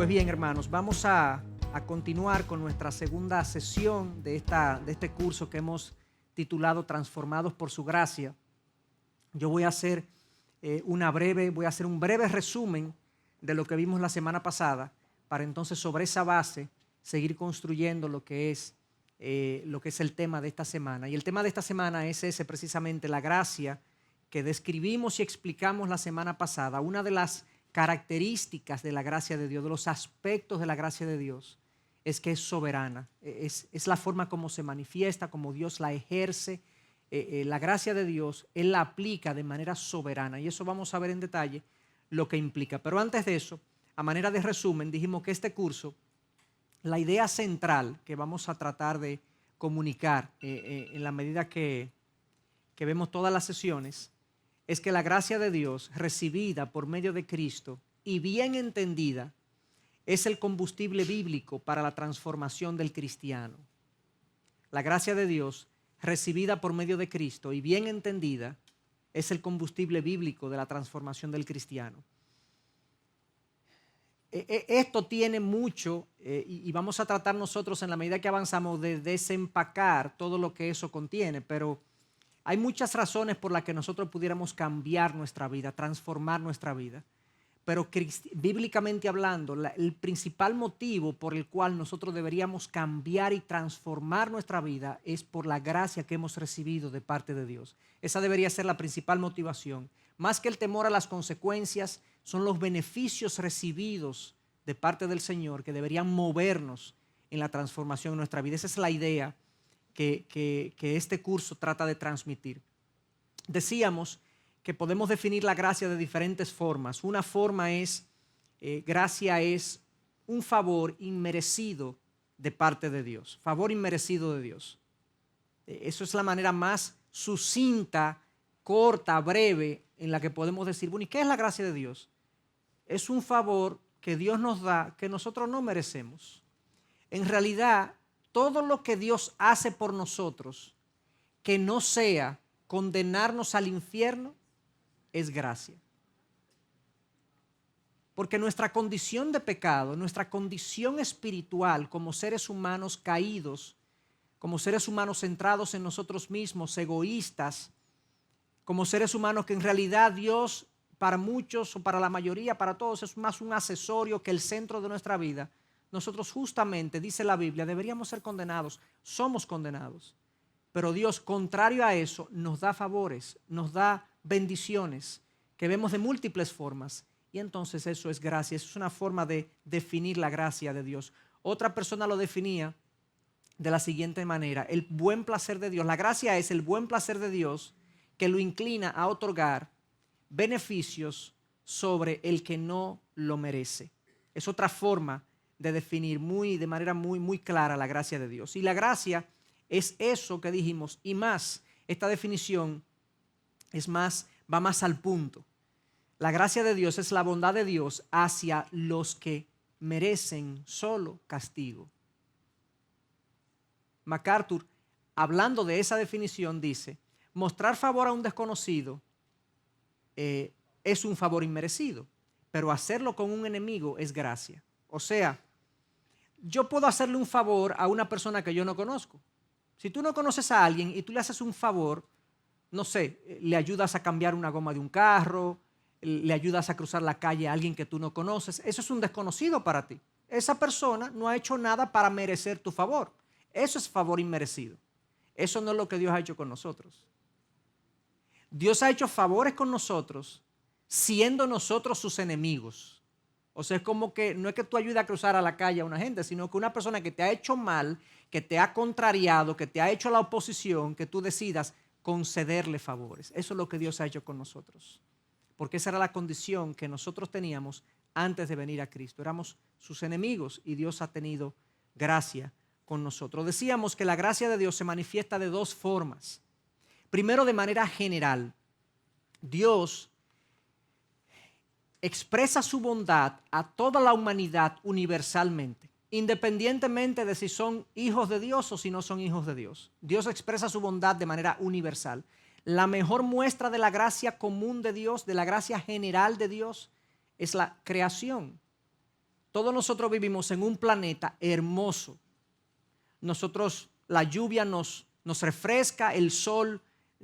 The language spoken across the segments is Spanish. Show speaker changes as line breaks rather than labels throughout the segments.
Pues bien, hermanos, vamos a continuar con nuestra segunda sesión de este curso que hemos titulado Transformados por su gracia. Yo voy a hacer un breve resumen de lo que vimos la semana pasada, para entonces sobre esa base seguir construyendo lo que es el tema de esta semana. Y el tema de esta semana es ese, precisamente, la gracia que describimos y explicamos la semana pasada. Una de las características de la gracia de Dios, de los aspectos de la gracia de Dios, es que es soberana, es la forma como se manifiesta, como Dios la ejerce. La gracia de Dios, Él la aplica de manera soberana, y eso vamos a ver en detalle lo que implica. Pero antes de eso, a manera de resumen, dijimos que este curso, la idea central que vamos a tratar de comunicar en la medida que vemos todas las sesiones, es que la gracia de Dios recibida por medio de Cristo y bien entendida es el combustible bíblico para la transformación del cristiano. La gracia de Dios recibida por medio de Cristo y bien entendida es el combustible bíblico de la transformación del cristiano. Esto tiene mucho, y vamos a tratar nosotros en la medida que avanzamos de desempacar todo lo que eso contiene, pero hay muchas razones por las que nosotros pudiéramos cambiar nuestra vida, transformar nuestra vida. Pero bíblicamente hablando, el principal motivo por el cual nosotros deberíamos cambiar y transformar nuestra vida es por la gracia que hemos recibido de parte de Dios. Esa debería ser la principal motivación. Más que el temor a las consecuencias, son los beneficios recibidos de parte del Señor que deberían movernos en la transformación de nuestra vida. Esa es la idea que este curso trata de transmitir. Decíamos que podemos definir la gracia de diferentes formas. Una forma es, gracia es un favor inmerecido de parte de Dios. Favor inmerecido de Dios. Eso es la manera más sucinta, corta, breve, en la que podemos decir, bueno, ¿y qué es la gracia de Dios? Es un favor que Dios nos da que nosotros no merecemos. En realidad, todo lo que Dios hace por nosotros, que no sea condenarnos al infierno, es gracia. Porque nuestra condición de pecado, nuestra condición espiritual como seres humanos caídos, como seres humanos centrados en nosotros mismos, egoístas, como seres humanos que en realidad Dios, para muchos o para la mayoría, para todos, es más un accesorio que el centro de nuestra vida. Nosotros justamente, dice la Biblia, deberíamos ser condenados, somos condenados. Pero Dios, contrario a eso, nos da favores, nos da bendiciones que vemos de múltiples formas. Y entonces eso es gracia, eso es una forma de definir la gracia de Dios. Otra persona lo definía de la siguiente manera: el buen placer de Dios. La gracia es el buen placer de Dios que lo inclina a otorgar beneficios sobre el que no lo merece. Es otra forma de definir de manera muy clara la gracia de Dios. Y la gracia es eso que dijimos y más. Esta definición va más al punto. La gracia de Dios es la bondad de Dios hacia los que merecen solo castigo. MacArthur, hablando de esa definición, dice: mostrar favor a un desconocido es un favor inmerecido, pero hacerlo con un enemigo es gracia. O sea, yo puedo hacerle un favor a una persona que yo no conozco. Si tú no conoces a alguien y tú le haces un favor, no sé, le ayudas a cambiar una goma de un carro, le ayudas a cruzar la calle a alguien que tú no conoces, eso es un desconocido para ti. Esa persona no ha hecho nada para merecer tu favor. Eso es favor inmerecido. Eso no es lo que Dios ha hecho con nosotros. Dios ha hecho favores con nosotros siendo nosotros sus enemigos. O sea, es como que no es que tú ayudes a cruzar a la calle a una gente, sino que una persona que te ha hecho mal, que te ha contrariado, que te ha hecho la oposición, que tú decidas concederle favores. Eso es lo que Dios ha hecho con nosotros. Porque esa era la condición que nosotros teníamos antes de venir a Cristo. Éramos sus enemigos y Dios ha tenido gracia con nosotros. Decíamos que la gracia de Dios se manifiesta de dos formas. Primero, de manera general. Dios expresa su bondad a toda la humanidad universalmente, independientemente de si son hijos de Dios o si no son hijos de Dios. Dios expresa su bondad de manera universal. La mejor muestra de la gracia común de Dios, de la gracia general de Dios, es la creación. Todos nosotros vivimos en un planeta hermoso. Nosotros, la lluvia nos refresca, el sol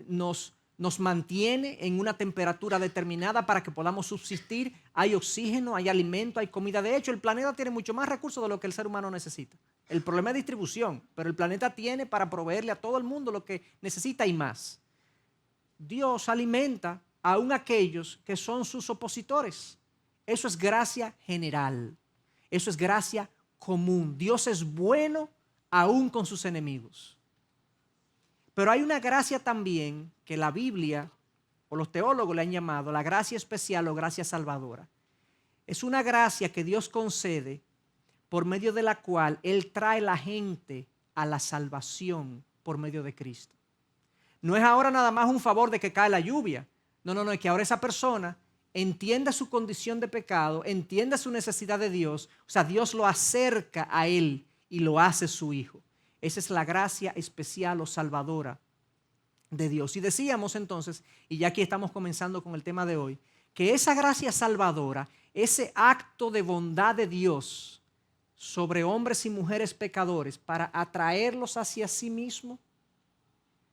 nos mantiene en una temperatura determinada para que podamos subsistir. Hay oxígeno, hay alimento, hay comida. De hecho, el planeta tiene mucho más recursos de lo que el ser humano necesita. El problema es distribución, pero el planeta tiene para proveerle a todo el mundo lo que necesita y más. Dios alimenta aún aquellos que son sus opositores. Eso es gracia general. Eso es gracia común. Dios es bueno aún con sus enemigos. Pero hay una gracia también que la Biblia o los teólogos le han llamado la gracia especial o gracia salvadora. Es una gracia que Dios concede por medio de la cual Él trae a la gente a la salvación por medio de Cristo. No es ahora nada más un favor de que cae la lluvia. No, es que ahora esa persona entiende su condición de pecado, entiende su necesidad de Dios. O sea, Dios lo acerca a Él y lo hace su hijo. Esa es la gracia especial o salvadora de Dios. Y decíamos entonces, y ya aquí estamos comenzando con el tema de hoy, que esa gracia salvadora, ese acto de bondad de Dios sobre hombres y mujeres pecadores para atraerlos hacia sí mismo,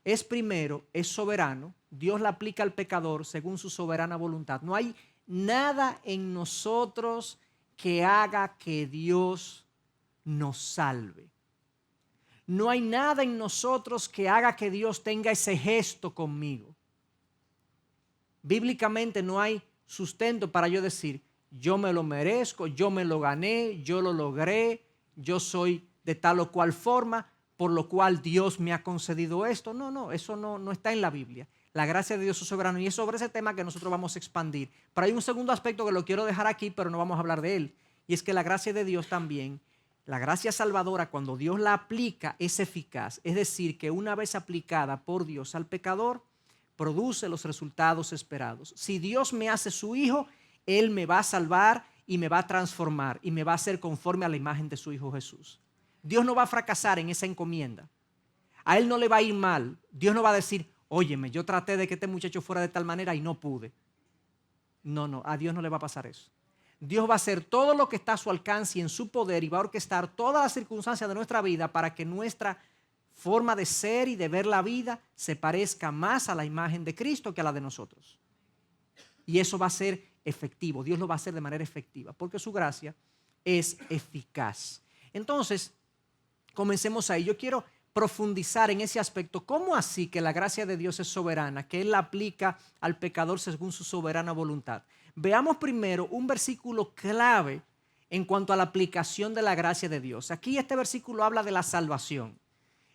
es primero, es soberano. Dios la aplica al pecador según su soberana voluntad. No hay nada en nosotros que haga que Dios nos salve. No hay nada en nosotros que haga que Dios tenga ese gesto conmigo. Bíblicamente no hay sustento para yo decir, yo me lo merezco, yo me lo gané, yo lo logré, yo soy de tal o cual forma, por lo cual Dios me ha concedido esto. No, eso no está en la Biblia. La gracia de Dios es soberano y es sobre ese tema que nosotros vamos a expandir. Pero hay un segundo aspecto que lo quiero dejar aquí, pero no vamos a hablar de él. Y es que la gracia de Dios también, la gracia salvadora, cuando Dios la aplica, es eficaz. Es decir, que una vez aplicada por Dios al pecador, produce los resultados esperados. Si Dios me hace su hijo, Él me va a salvar y me va a transformar y me va a hacer conforme a la imagen de su Hijo Jesús. Dios no va a fracasar en esa encomienda. A Él no le va a ir mal. Dios no va a decir, óyeme, yo traté de que este muchacho fuera de tal manera y no pude. No, a Dios no le va a pasar eso. Dios va a hacer todo lo que está a su alcance y en su poder y va a orquestar todas las circunstancias de nuestra vida para que nuestra forma de ser y de ver la vida se parezca más a la imagen de Cristo que a la de nosotros. Y eso va a ser efectivo. Dios lo va a hacer de manera efectiva porque su gracia es eficaz. Entonces, comencemos ahí. Yo quiero profundizar en ese aspecto. ¿Cómo así que la gracia de Dios es soberana? Que Él la aplica al pecador según su soberana voluntad. Veamos primero un versículo clave en cuanto a la aplicación de la gracia de Dios. Aquí este versículo habla de la salvación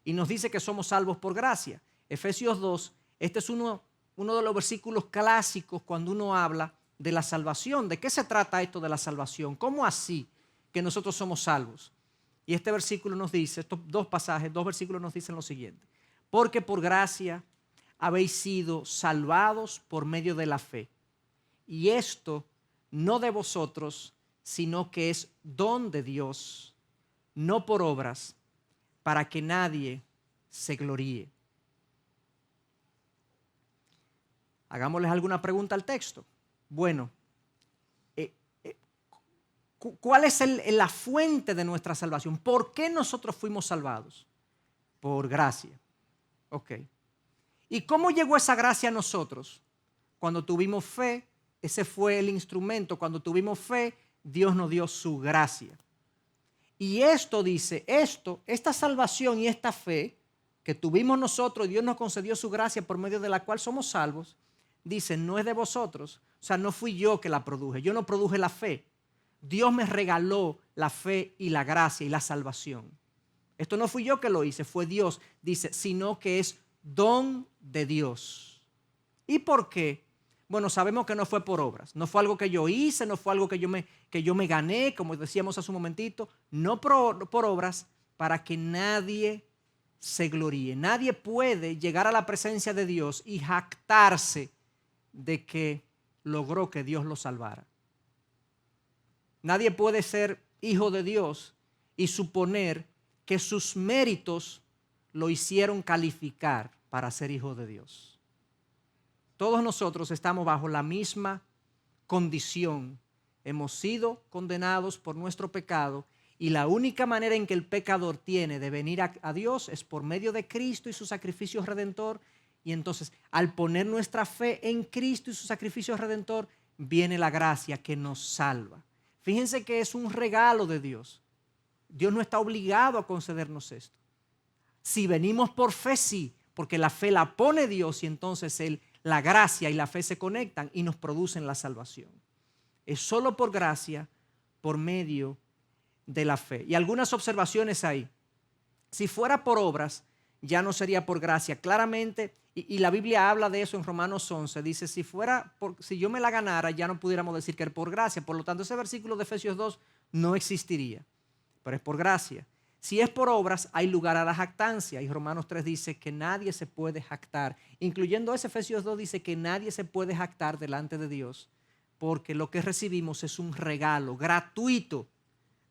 y nos dice que somos salvos por gracia. Efesios 2, este es uno de los versículos clásicos cuando uno habla de la salvación. ¿De qué se trata esto de la salvación? ¿Cómo así que nosotros somos salvos? Y este versículo nos dice, estos dos versículos nos dicen lo siguiente. Porque por gracia habéis sido salvados por medio de la fe. Y esto no de vosotros, sino que es don de Dios, no por obras, para que nadie se gloríe. Hagámosles alguna pregunta al texto. Bueno, ¿cuál es la fuente de nuestra salvación? ¿Por qué nosotros fuimos salvados? Por gracia. Ok. ¿Y cómo llegó esa gracia a nosotros? Cuando tuvimos fe, ese fue el instrumento. Cuando tuvimos fe, Dios nos dio su gracia. Y esto dice, esta salvación y esta fe que tuvimos nosotros, Dios nos concedió su gracia por medio de la cual somos salvos, dice, no es de vosotros. O sea, no fui yo que la produje. Yo no produje la fe. Dios me regaló la fe y la gracia y la salvación. Esto no fui yo que lo hice, fue Dios. Dice, sino que es don de Dios. ¿Y por qué? Bueno, sabemos que no fue por obras. No fue algo que yo hice, no fue algo que yo me gané, como decíamos hace un momentito. No por obras, para que nadie se gloríe. Nadie puede llegar a la presencia de Dios y jactarse de que logró que Dios lo salvara. Nadie puede ser hijo de Dios y suponer que sus méritos lo hicieron calificar para ser hijo de Dios. Todos nosotros estamos bajo la misma condición Hemos sido condenados por nuestro pecado y la única manera en que el pecador tiene de venir a Dios es por medio de Cristo y su sacrificio redentor. Y entonces, al poner nuestra fe en Cristo y su sacrificio redentor, viene la gracia que nos salva. Fíjense que es un regalo de Dios. Dios no está obligado a concedernos esto. Si venimos por fe, sí, porque la fe la pone Dios y entonces la gracia y la fe se conectan y nos producen la salvación. Es solo por gracia, por medio de la fe. Y algunas observaciones ahí. Si fuera por obras, ya no sería por gracia. Claramente, y la Biblia habla de eso en Romanos 11, dice, si yo me la ganara, ya no pudiéramos decir que era por gracia. Por lo tanto, ese versículo de Efesios 2 no existiría, pero es por gracia. Si es por obras, hay lugar a la jactancia. Y Romanos 3 dice que nadie se puede jactar. Incluyendo ese Efesios 2 dice que nadie se puede jactar delante de Dios, porque lo que recibimos es un regalo gratuito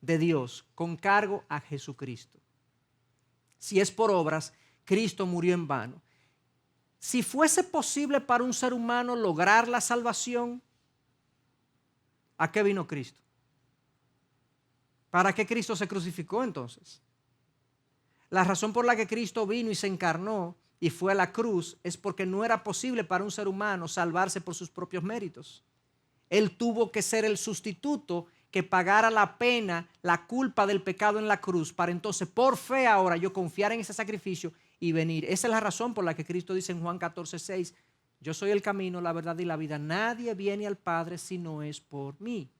de Dios con cargo a Jesucristo. Si es por obras, Cristo murió en vano. Si fuese posible para un ser humano lograr la salvación, ¿a qué vino Cristo? ¿Para qué Cristo se crucificó entonces? La razón por la que Cristo vino y se encarnó y fue a la cruz es porque no era posible para un ser humano salvarse por sus propios méritos. Él tuvo que ser el sustituto que pagara la pena, la culpa del pecado en la cruz, para entonces por fe ahora yo confiar en ese sacrificio y venir. Esa es la razón por la que Cristo dice en Juan 14:6, yo soy el camino, la verdad y la vida. Nadie viene al Padre si no es por mí,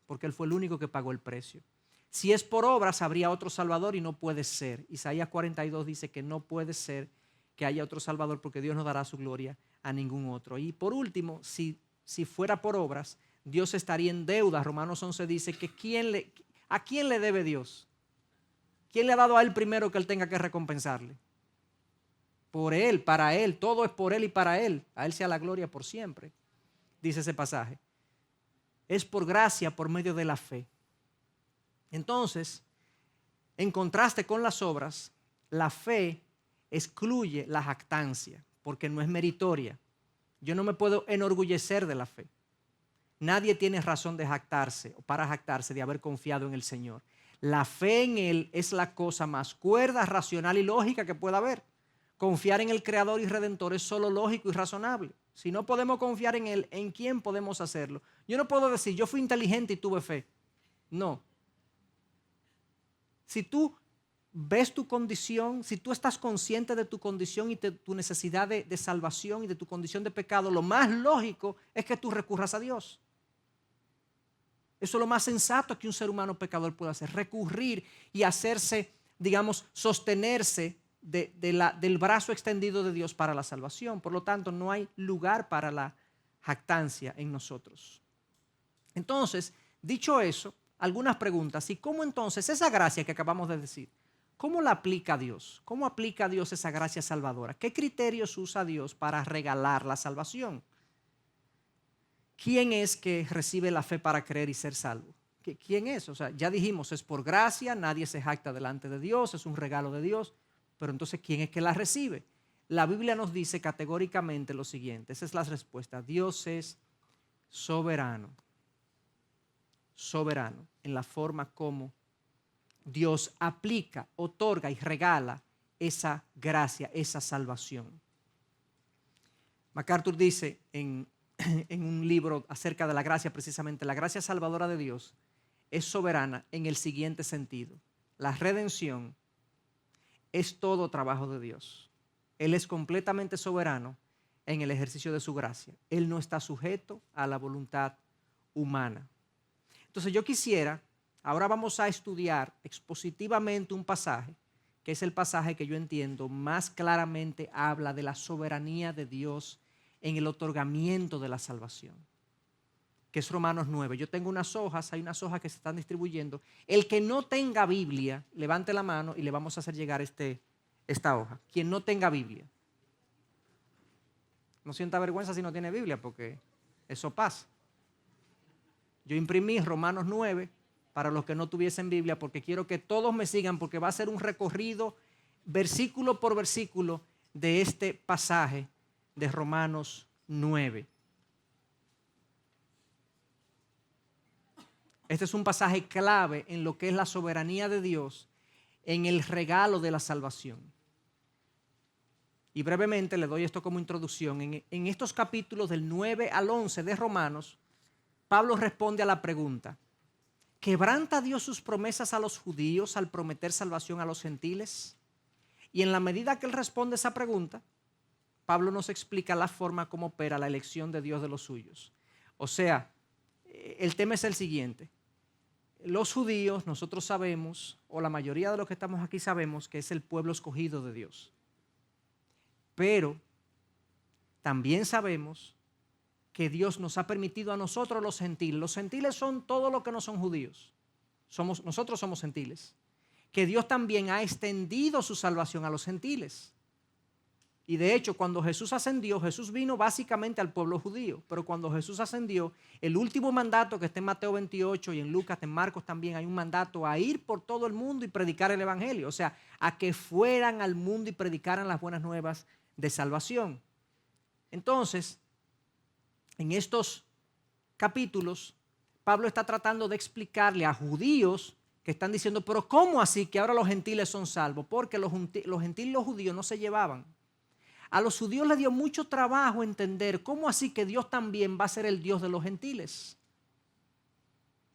porque Él fue el único que pagó el precio. Si es por obras, habría otro Salvador y no puede ser. Isaías 42 dice que no puede ser que haya otro Salvador porque Dios no dará su gloria a ningún otro. Y por último, si fuera por obras, Dios estaría en deuda. Romanos 11 dice que ¿a quién le debe Dios? ¿Quién le ha dado a Él primero que Él tenga que recompensarle? Por Él, para Él, todo es por Él y para Él. A Él sea la gloria por siempre, dice ese pasaje. Es por gracia, por medio de la fe. Entonces, en contraste con las obras, la fe excluye la jactancia, porque no es meritoria. Yo no me puedo enorgullecer de la fe. Nadie tiene razón de jactarse o para jactarse de haber confiado en el Señor. La fe en Él es la cosa más cuerda, racional y lógica que pueda haber. Confiar en el Creador y Redentor es solo lógico y razonable. Si no podemos confiar en Él, ¿en quién podemos hacerlo? Yo no puedo decir, yo fui inteligente y tuve fe. No. Si tú ves tu condición, si tú estás consciente de tu condición y de tu necesidad de salvación y de tu condición de pecado, lo más lógico es que tú recurras a Dios. Eso es lo más sensato que un ser humano pecador puede hacer, recurrir y hacerse, digamos, sostenerse del brazo extendido de Dios para la salvación. Por lo tanto, no hay lugar para la jactancia en nosotros. Entonces, dicho eso, algunas preguntas. ¿Y cómo entonces esa gracia que acabamos de decir, cómo la aplica Dios? ¿Cómo aplica Dios esa gracia salvadora? ¿Qué criterios usa Dios para regalar la salvación? ¿Quién es que recibe la fe para creer y ser salvo? ¿Quién es? O sea, ya dijimos, es por gracia, nadie se jacta delante de Dios, es un regalo de Dios. Pero entonces, ¿quién es que la recibe? La Biblia nos dice categóricamente lo siguiente, esa es la respuesta. Dios es soberano. Soberano en la forma como Dios aplica, otorga y regala esa gracia, esa salvación. MacArthur dice en un libro acerca de la gracia, precisamente, la gracia salvadora de Dios es soberana en el siguiente sentido. La redención es todo trabajo de Dios. Él es completamente soberano en el ejercicio de su gracia. Él no está sujeto a la voluntad humana. Entonces yo quisiera, ahora vamos a estudiar expositivamente un pasaje, que es el pasaje que yo entiendo más claramente habla de la soberanía de Dios en el otorgamiento de la salvación, que es Romanos 9. Yo tengo unas hojas, hay unas hojas que se están distribuyendo. El que no tenga Biblia, levante la mano y le vamos a hacer llegar esta hoja. Quien no tenga Biblia. No sienta vergüenza si no tiene Biblia, porque eso pasa. Yo imprimí Romanos 9 para los que no tuviesen Biblia, porque quiero que todos me sigan, porque va a ser un recorrido versículo por versículo de este pasaje de Romanos 9. Este es un pasaje clave en lo que es la soberanía de Dios, en el regalo de la salvación. Y brevemente le doy esto como introducción. En estos capítulos del 9 al 11 de Romanos, Pablo responde a la pregunta: ¿quebranta Dios sus promesas a los judíos al prometer salvación a los gentiles? Y en la medida que él responde esa pregunta, Pablo nos explica la forma como opera la elección de Dios de los suyos. O sea, el tema es el siguiente. Los judíos, nosotros sabemos, o la mayoría de los que estamos aquí sabemos, que es el pueblo escogido de Dios. Pero también sabemos que Dios nos ha permitido a nosotros los gentiles. Los gentiles son todo lo que no son judíos. Nosotros somos gentiles. Que Dios también ha extendido su salvación a los gentiles. Y de hecho, cuando Jesús ascendió, Jesús vino básicamente al pueblo judío. Pero cuando Jesús ascendió, el último mandato que está en Mateo 28 y en Lucas, en Marcos también hay un mandato a ir por todo el mundo y predicar el evangelio. O sea, a que fueran al mundo y predicaran las buenas nuevas de salvación. Entonces, en estos capítulos, Pablo está tratando de explicarle a judíos que están diciendo, pero ¿cómo así que ahora los gentiles son salvos? Porque los gentiles y los judíos no se llevaban. A los judíos les dio mucho trabajo entender cómo así que Dios también va a ser el Dios de los gentiles.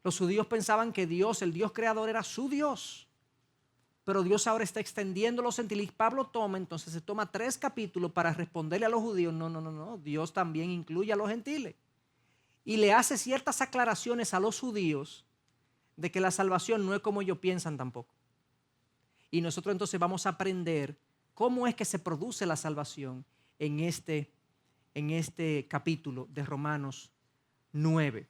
Los judíos pensaban que Dios, el Dios creador, era su Dios. Pero Dios ahora está extendiendo los gentiles. Pablo se toma 3 capítulos para responderle a los judíos. No, Dios también incluye a los gentiles. Y le hace ciertas aclaraciones a los judíos de que la salvación no es como ellos piensan tampoco. Y nosotros entonces vamos a aprender cómo es que se produce la salvación en este capítulo de Romanos 9.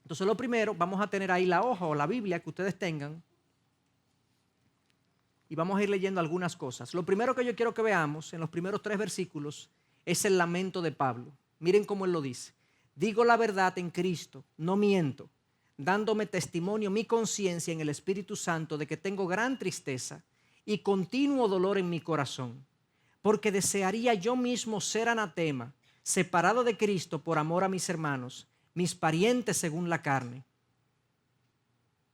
Entonces lo primero, vamos a tener ahí la hoja o la Biblia que ustedes tengan y vamos a ir leyendo algunas cosas. Lo primero que yo quiero que veamos en los primeros 3 versículos es el lamento de Pablo. Miren cómo él lo dice. Digo la verdad en Cristo, no miento, dándome testimonio mi conciencia en el Espíritu Santo de que tengo gran tristeza y continuo dolor en mi corazón, porque desearía yo mismo ser anatema, separado de Cristo por amor a mis hermanos, mis parientes según la carne.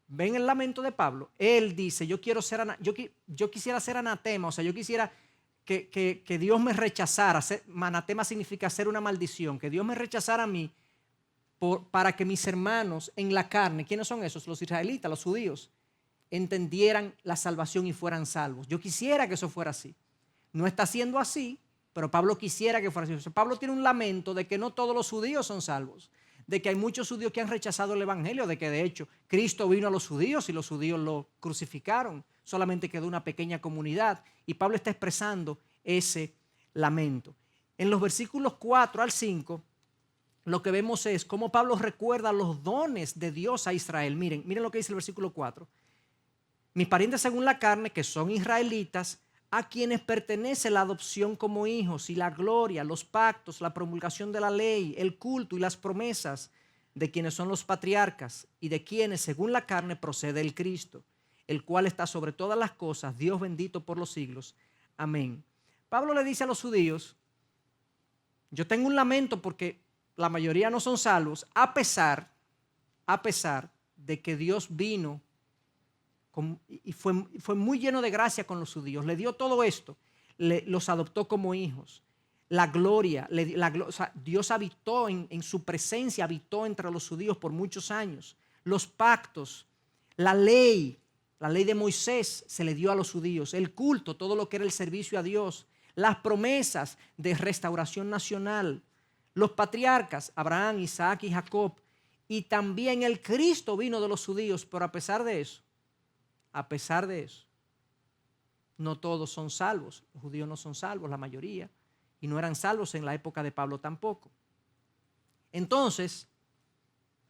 ¿Ven el lamento de Pablo? Él dice, yo quisiera ser anatema, o sea, yo quisiera que Dios me rechazara. Anatema significa ser una maldición, que Dios me rechazara a mí para que mis hermanos en la carne, ¿quiénes son esos? Los israelitas, los judíos, entendieran la salvación y fueran salvos. Yo quisiera que eso fuera así. No está siendo así, pero Pablo quisiera que fuera así. O sea, Pablo tiene un lamento de que no todos los judíos son salvos, de que hay muchos judíos que han rechazado el evangelio, de que de hecho Cristo vino a los judíos y los judíos lo crucificaron. Solamente quedó una pequeña comunidad y Pablo está expresando ese lamento. En los versículos 4 al 5, lo que vemos es cómo Pablo recuerda los dones de Dios a Israel. Miren lo que dice el versículo 4. Mis parientes según la carne, que son israelitas, a quienes pertenece la adopción como hijos y la gloria, los pactos, la promulgación de la ley, el culto y las promesas, de quienes son los patriarcas y de quienes según la carne procede el Cristo, el cual está sobre todas las cosas, Dios bendito por los siglos. Amén. Pablo le dice a los judíos, yo tengo un lamento porque la mayoría no son salvos, a pesar de que Dios vino y fue muy lleno de gracia con los judíos. Le dio todo esto, los adoptó como hijos. La gloria, o sea, Dios habitó en su presencia, habitó entre los judíos por muchos años. Los pactos, la ley de Moisés se le dio a los judíos. El culto, todo lo que era el servicio a Dios. Las promesas de restauración nacional. Los patriarcas, Abraham, Isaac y Jacob. Y también el Cristo vino de los judíos, pero a pesar de eso, no todos son salvos. Los judíos no son salvos, la mayoría. Y no eran salvos en la época de Pablo tampoco. Entonces,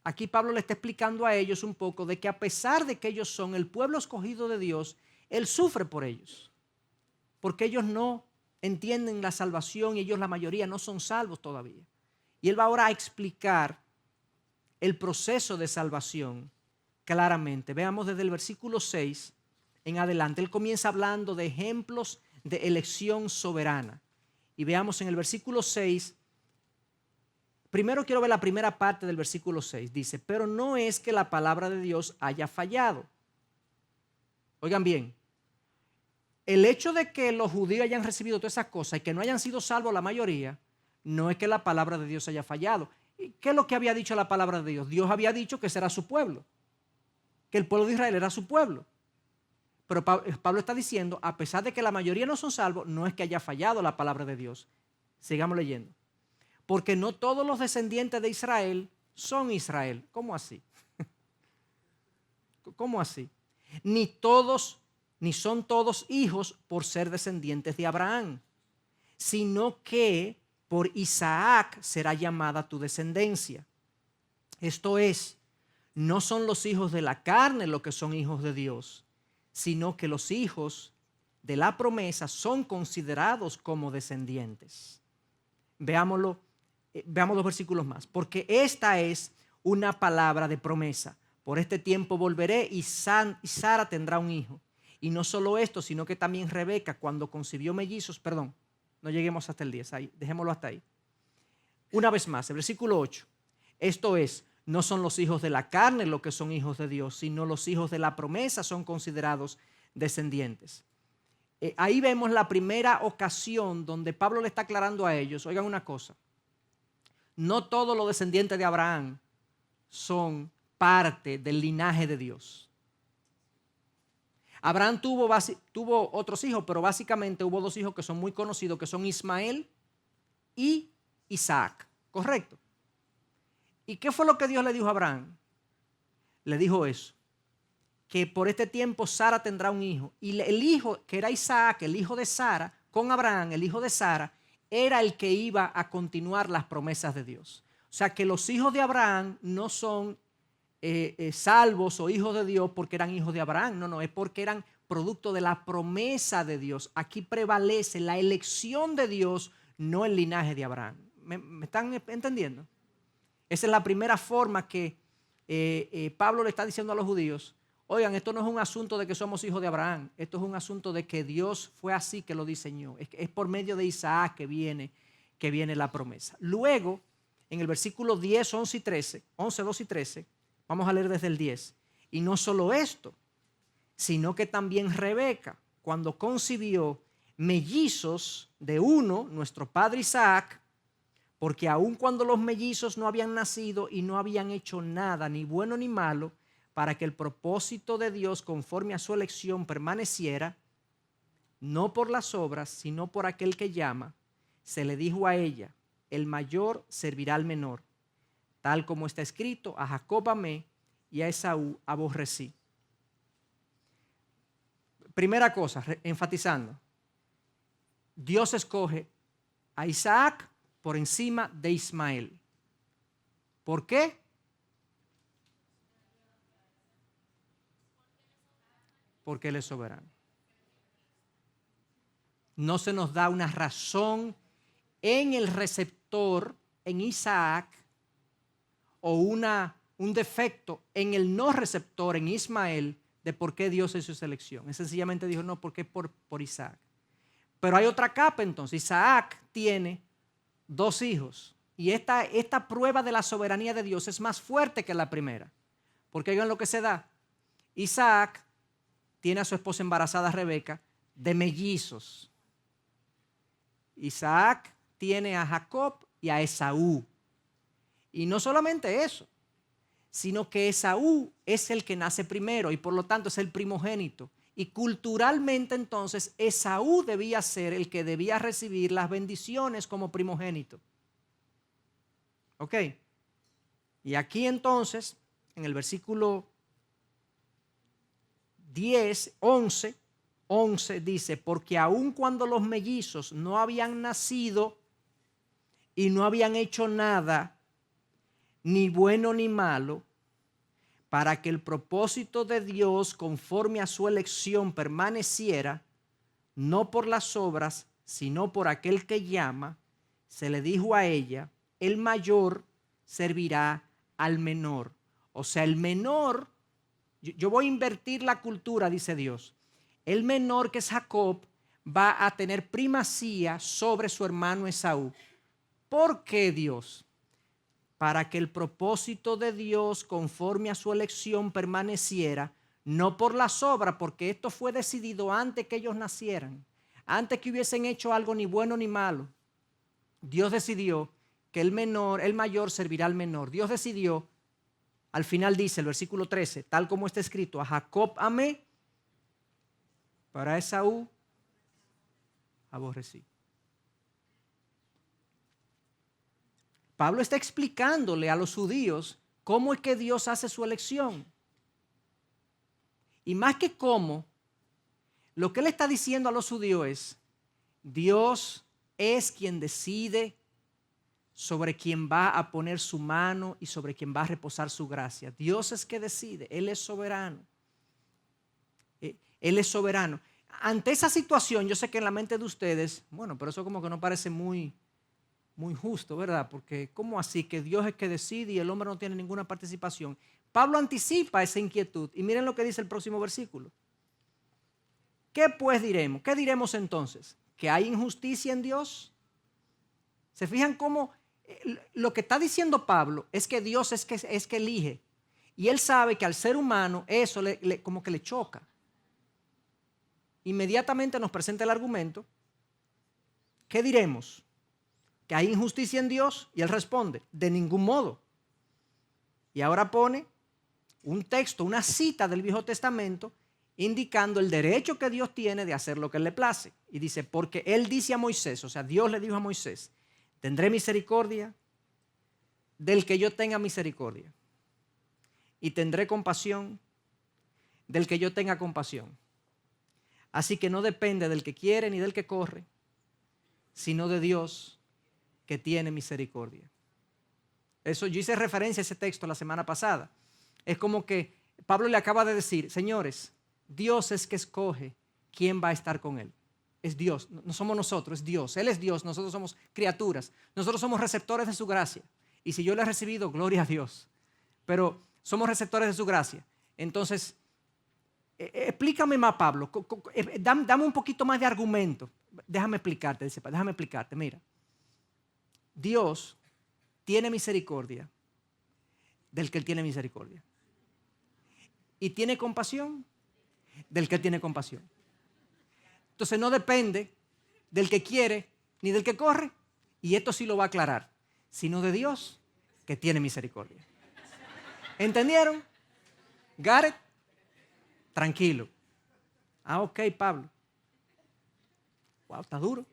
aquí Pablo le está explicando a ellos un poco de que a pesar de que ellos son el pueblo escogido de Dios, Él sufre por ellos. Porque ellos no entienden la salvación y ellos, la mayoría, no son salvos todavía. Y Él va ahora a explicar el proceso de salvación claramente. Veamos desde el versículo 6 en adelante. Él comienza hablando de ejemplos de elección soberana. Y veamos en el versículo 6, primero quiero ver la primera parte del versículo 6. Dice, pero no es que la palabra de Dios haya fallado. Oigan bien, el hecho de que los judíos hayan recibido todas esas cosas y que no hayan sido salvos la mayoría, no es que la palabra de Dios haya fallado. ¿Qué es lo que había dicho la palabra de Dios? Dios había dicho que ese era su pueblo, que el pueblo de Israel era su pueblo. Pero Pablo está diciendo, a pesar de que la mayoría no son salvos, no es que haya fallado la palabra de Dios. Sigamos leyendo. Porque no todos los descendientes de Israel son Israel. ¿Cómo así? ¿Cómo así? Ni son todos hijos por ser descendientes de Abraham, sino que por Isaac será llamada tu descendencia. Esto es, no son los hijos de la carne los que son hijos de Dios, sino que los hijos de la promesa son considerados como descendientes. Veamos dos versículos más. Porque esta es una palabra de promesa. Por este tiempo volveré y Sara tendrá un hijo. Y no solo esto, sino que también Rebeca, cuando concibió mellizos, perdón, no lleguemos hasta el 10, ahí, dejémoslo hasta ahí. Una vez más, el versículo 8. Esto es, no son los hijos de la carne los que son hijos de Dios, sino los hijos de la promesa son considerados descendientes. Ahí vemos la primera ocasión donde Pablo le está aclarando a ellos, oigan una cosa, no todos los descendientes de Abraham son parte del linaje de Dios. Abraham tuvo otros hijos, pero básicamente hubo dos hijos que son muy conocidos, que son Ismael y Isaac, ¿correcto? ¿Y qué fue lo que Dios le dijo a Abraham? Le dijo eso, que por este tiempo Sara tendrá un hijo. Y el hijo, que era Isaac, el hijo de Sara, con Abraham, el hijo de Sara, era el que iba a continuar las promesas de Dios. O sea que los hijos de Abraham no son salvos o hijos de Dios porque eran hijos de Abraham. No, es porque eran producto de la promesa de Dios. Aquí prevalece la elección de Dios, no el linaje de Abraham. ¿Me están entendiendo? Esa es la primera forma que Pablo le está diciendo a los judíos. Oigan, esto no es un asunto de que somos hijos de Abraham. Esto es un asunto de que Dios fue así que lo diseñó. Es por medio de Isaac que viene la promesa. Luego, en el versículo 10, 11 y 13, 11, 12 y 13, vamos a leer desde el 10. Y no solo esto, sino que también Rebeca, cuando concibió mellizos de uno, nuestro padre Isaac, porque aun cuando los mellizos no habían nacido y no habían hecho nada, ni bueno ni malo, para que el propósito de Dios conforme a su elección permaneciera, no por las obras, sino por aquel que llama, se le dijo a ella, el mayor servirá al menor, tal como está escrito, a Jacob amé y a Esaú aborrecí. Primera cosa, enfatizando, Dios escoge a Isaac por encima de Ismael. ¿Por qué? Porque Él es soberano. No se nos da una razón en el receptor, en Isaac, o un defecto en el no receptor, en Ismael, de por qué Dios hizo su elección. Él sencillamente dijo, no, porque es por Isaac. Pero hay otra capa entonces. Isaac tiene 2 hijos. Y esta prueba de la soberanía de Dios es más fuerte que la primera. Porque oigan lo que se da. Isaac tiene a su esposa embarazada Rebeca de mellizos. Isaac tiene a Jacob y a Esaú. Y no solamente eso, sino que Esaú es el que nace primero y por lo tanto es el primogénito. Y culturalmente entonces Esaú debía ser el que debía recibir las bendiciones como primogénito. ¿Ok? Y aquí entonces, en el versículo 10, 11 dice, porque aun cuando los mellizos no habían nacido y no habían hecho nada, ni bueno ni malo, para que el propósito de Dios conforme a su elección permaneciera, no por las obras, sino por aquel que llama, se le dijo a ella, el mayor servirá al menor. O sea, el menor, yo voy a invertir la cultura, dice Dios. El menor, que es Jacob, va a tener primacía sobre su hermano Esaú. ¿Por qué Dios? para que el propósito de Dios conforme a su elección permaneciera, no por las obras, porque esto fue decidido antes que ellos nacieran, antes que hubiesen hecho algo ni bueno ni malo. Dios decidió que el mayor servirá al menor. Dios decidió, al final dice el versículo 13, tal como está escrito, a Jacob amé, para Esaú aborrecí. Pablo está explicándole a los judíos cómo es que Dios hace su elección. Y más que cómo, lo que él está diciendo a los judíos es, Dios es quien decide sobre quien va a poner su mano y sobre quien va a reposar su gracia. Dios es que decide, Él es soberano. Él es soberano. Ante esa situación, yo sé que en la mente de ustedes, bueno, pero eso como que no parece muy justo, ¿verdad? Porque ¿cómo así que Dios es que decide y el hombre no tiene ninguna participación? Pablo anticipa esa inquietud y miren lo que dice el próximo versículo. ¿Qué pues diremos? ¿Qué diremos entonces? ¿Que hay injusticia en Dios? ¿Se fijan cómo lo que está diciendo Pablo es que Dios es que elige? Y él sabe que al ser humano eso como que le choca. Inmediatamente nos presenta el argumento. ¿Qué diremos? ¿Que hay injusticia en Dios? Y él responde, de ningún modo. Y ahora pone un texto, una cita del Viejo Testamento, indicando el derecho que Dios tiene de hacer lo que él le place. Y dice, porque él dice a Moisés, o sea, Dios le dijo a Moisés, tendré misericordia del que yo tenga misericordia. Y tendré compasión del que yo tenga compasión. Así que no depende del que quiere ni del que corre, sino de Dios que tiene misericordia. Eso, yo hice referencia a ese texto la semana pasada. Es como que Pablo le acaba de decir, señores, Dios es que escoge quién va a estar con él. Es Dios, no somos nosotros, es Dios. Él es Dios, nosotros somos criaturas. Nosotros somos receptores de su gracia. Y si yo le he recibido, gloria a Dios. Pero somos receptores de su gracia. Entonces, explícame más, Pablo. Dame un poquito más de argumento. Déjame explicarte, dice, déjame explicarte, mira. Dios tiene misericordia del que él tiene misericordia. Y tiene compasión del que él tiene compasión. Entonces no depende del que quiere ni del que corre. Y esto sí lo va a aclarar. Sino de Dios que tiene misericordia. ¿Entendieron? ¿Got it? Tranquilo. Ah, ok, Pablo. Wow, está duro.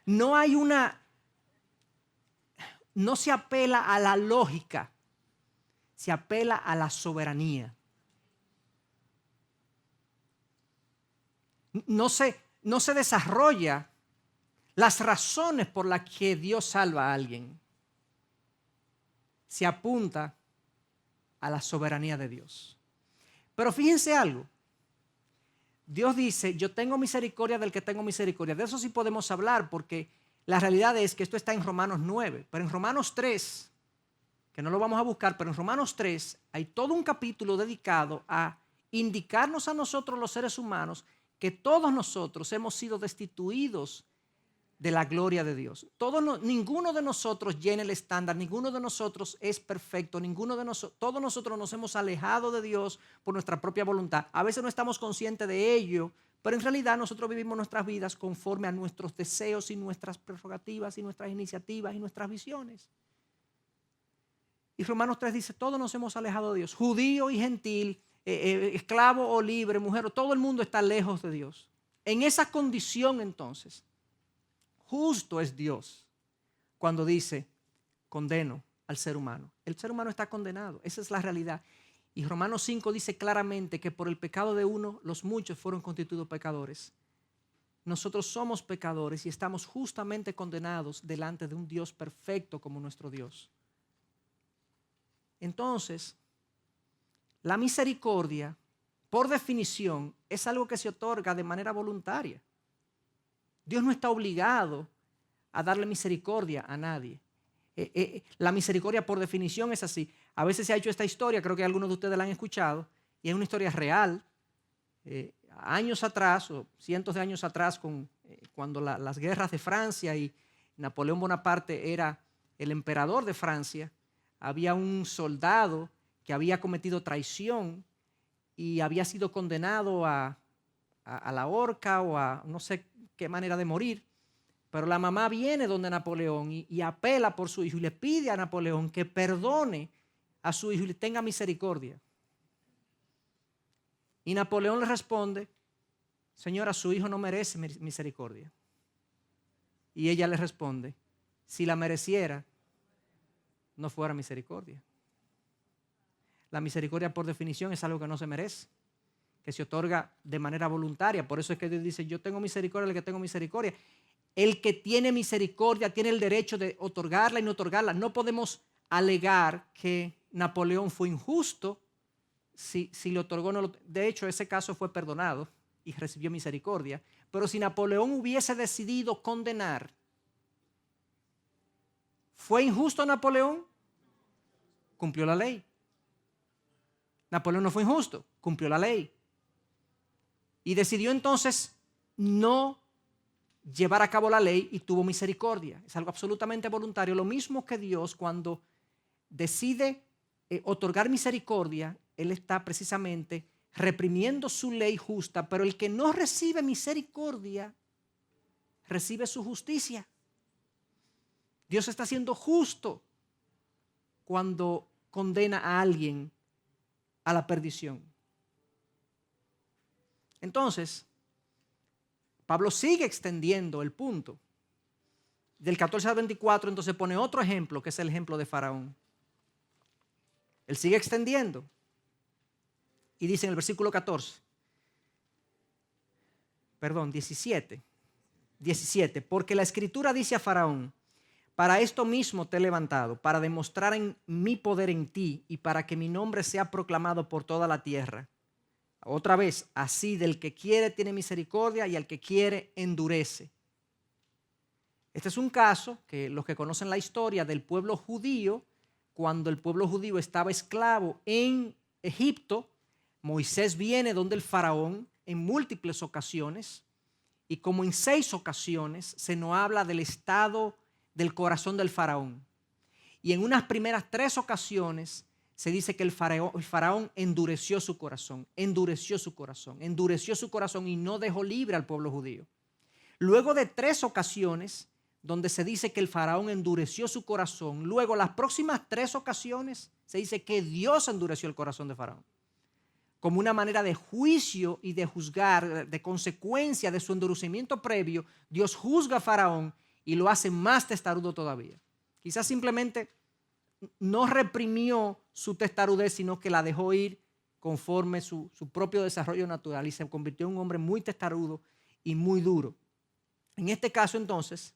No se apela a la lógica, se apela a la soberanía. No se desarrolla las razones por las que Dios salva a alguien. Se apunta a la soberanía de Dios. Pero fíjense algo. Dios dice, yo tengo misericordia del que tengo misericordia. De eso sí podemos hablar porque la realidad es que esto está en Romanos 9, pero en Romanos 3, que no lo vamos a buscar, pero en Romanos 3 hay todo un capítulo dedicado a indicarnos a nosotros los seres humanos que todos nosotros hemos sido destituidos de la gloria de Dios. Ninguno de nosotros llena el estándar, ninguno de nosotros es perfecto, todos nosotros nos hemos alejado de Dios por nuestra propia voluntad. A veces no estamos conscientes de ello, pero en realidad nosotros vivimos nuestras vidas conforme a nuestros deseos y nuestras prerrogativas y nuestras iniciativas y nuestras visiones. Y Romanos 3 dice, todos nos hemos alejado de Dios, judío y gentil, esclavo o libre, mujer, todo el mundo está lejos de Dios. En esa condición entonces, justo es Dios cuando dice, condeno al ser humano. El ser humano está condenado, esa es la realidad. Y Romanos 5 dice claramente que por el pecado de uno, los muchos fueron constituidos pecadores. Nosotros somos pecadores y estamos justamente condenados delante de un Dios perfecto como nuestro Dios. Entonces, la misericordia, por definición, es algo que se otorga de manera voluntaria. Dios no está obligado a darle misericordia a nadie. La misericordia por definición es así. A veces se ha hecho esta historia, creo que algunos de ustedes la han escuchado, y es una historia real. Años atrás, o cientos de años atrás, cuando las guerras de Francia y Napoleón Bonaparte era el emperador de Francia, había un soldado que había cometido traición y había sido condenado a la horca o a no sé qué manera de morir. Pero la mamá viene donde Napoleón y apela por su hijo y le pide a Napoleón que perdone a su hijo y le tenga misericordia. Y Napoleón le responde: señora, su hijo no merece misericordia. Y ella le responde: si la mereciera, no fuera misericordia. La misericordia, por definición, es algo que no se merece, que se otorga de manera voluntaria. Por eso es que Dios dice: yo tengo misericordia del que tengo misericordia. El que tiene misericordia tiene el derecho de otorgarla y no otorgarla. No podemos alegar que Napoleón fue injusto si le otorgó. No lo, de hecho, ese caso fue perdonado y recibió misericordia. Pero si Napoleón hubiese decidido condenar, ¿fue injusto Napoleón? Cumplió la ley. Napoleón no fue injusto, cumplió la ley. Y decidió entonces no llevar a cabo la ley y tuvo misericordia. Es algo absolutamente voluntario. Lo mismo que Dios, cuando decide otorgar misericordia, Él está precisamente reprimiendo su ley justa, pero el que no recibe misericordia recibe su justicia. Dios está siendo justo cuando condena a alguien a la perdición. Entonces, Pablo sigue extendiendo el punto. Del 14 al 24, entonces pone otro ejemplo, que es el ejemplo de Faraón. Él sigue extendiendo. Y dice en el versículo 17, porque la Escritura dice a Faraón: para esto mismo te he levantado, para demostrar mi poder en ti y para que mi nombre sea proclamado por toda la tierra. Otra vez, así del que quiere tiene misericordia y al que quiere endurece. Este es un caso que los que conocen la historia del pueblo judío, cuando el pueblo judío estaba esclavo en Egipto, Moisés viene donde el faraón en múltiples ocasiones, y como en 6 ocasiones se nos habla del estado del corazón del faraón. Y en unas primeras 3 ocasiones se dice que el faraón endureció su corazón y no dejó libre al pueblo judío. Luego de 3 ocasiones donde se dice que el faraón endureció su corazón, luego las próximas 3 ocasiones se dice que Dios endureció el corazón de faraón. Como una manera de juicio y de juzgar, de consecuencia de su endurecimiento previo, Dios juzga a faraón y lo hace más testarudo todavía. Quizás simplemente no reprimió su testarudez, sino que la dejó ir conforme su propio desarrollo natural y se convirtió en un hombre muy testarudo y muy duro. En este caso, entonces,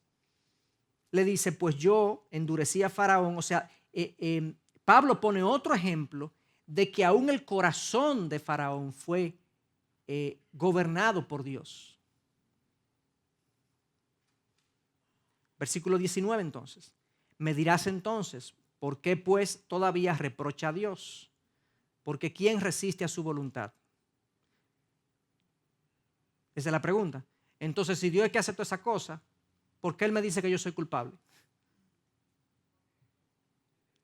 le dice: pues yo endurecí a Faraón. O sea, Pablo pone otro ejemplo de que aún el corazón de Faraón fue gobernado por Dios. Versículo 19 entonces. Me dirás entonces: ¿por qué pues todavía reprocha a Dios? Porque ¿quién resiste a su voluntad? Esa es la pregunta. Entonces, si Dios es que hace toda esa cosa, ¿por qué Él me dice que yo soy culpable?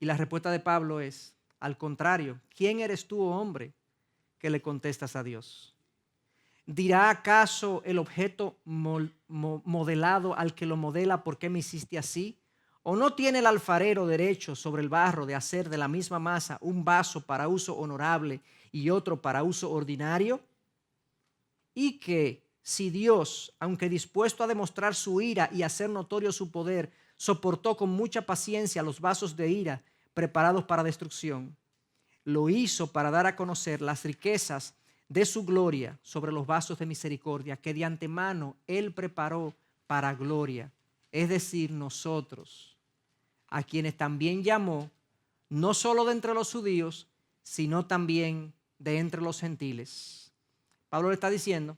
Y la respuesta de Pablo es: al contrario, ¿quién eres tú, hombre, que le contestas a Dios? ¿Dirá acaso el objeto modelado al que lo modela: ¿por qué me hiciste así? ¿O no tiene el alfarero derecho sobre el barro de hacer de la misma masa un vaso para uso honorable y otro para uso ordinario? Y que si Dios, aunque dispuesto a demostrar su ira y hacer notorio su poder, soportó con mucha paciencia los vasos de ira preparados para destrucción, lo hizo para dar a conocer las riquezas de su gloria sobre los vasos de misericordia que de antemano Él preparó para gloria, es decir, nosotros, a quienes también llamó, no solo de entre los judíos, sino también de entre los gentiles. Pablo le está diciendo: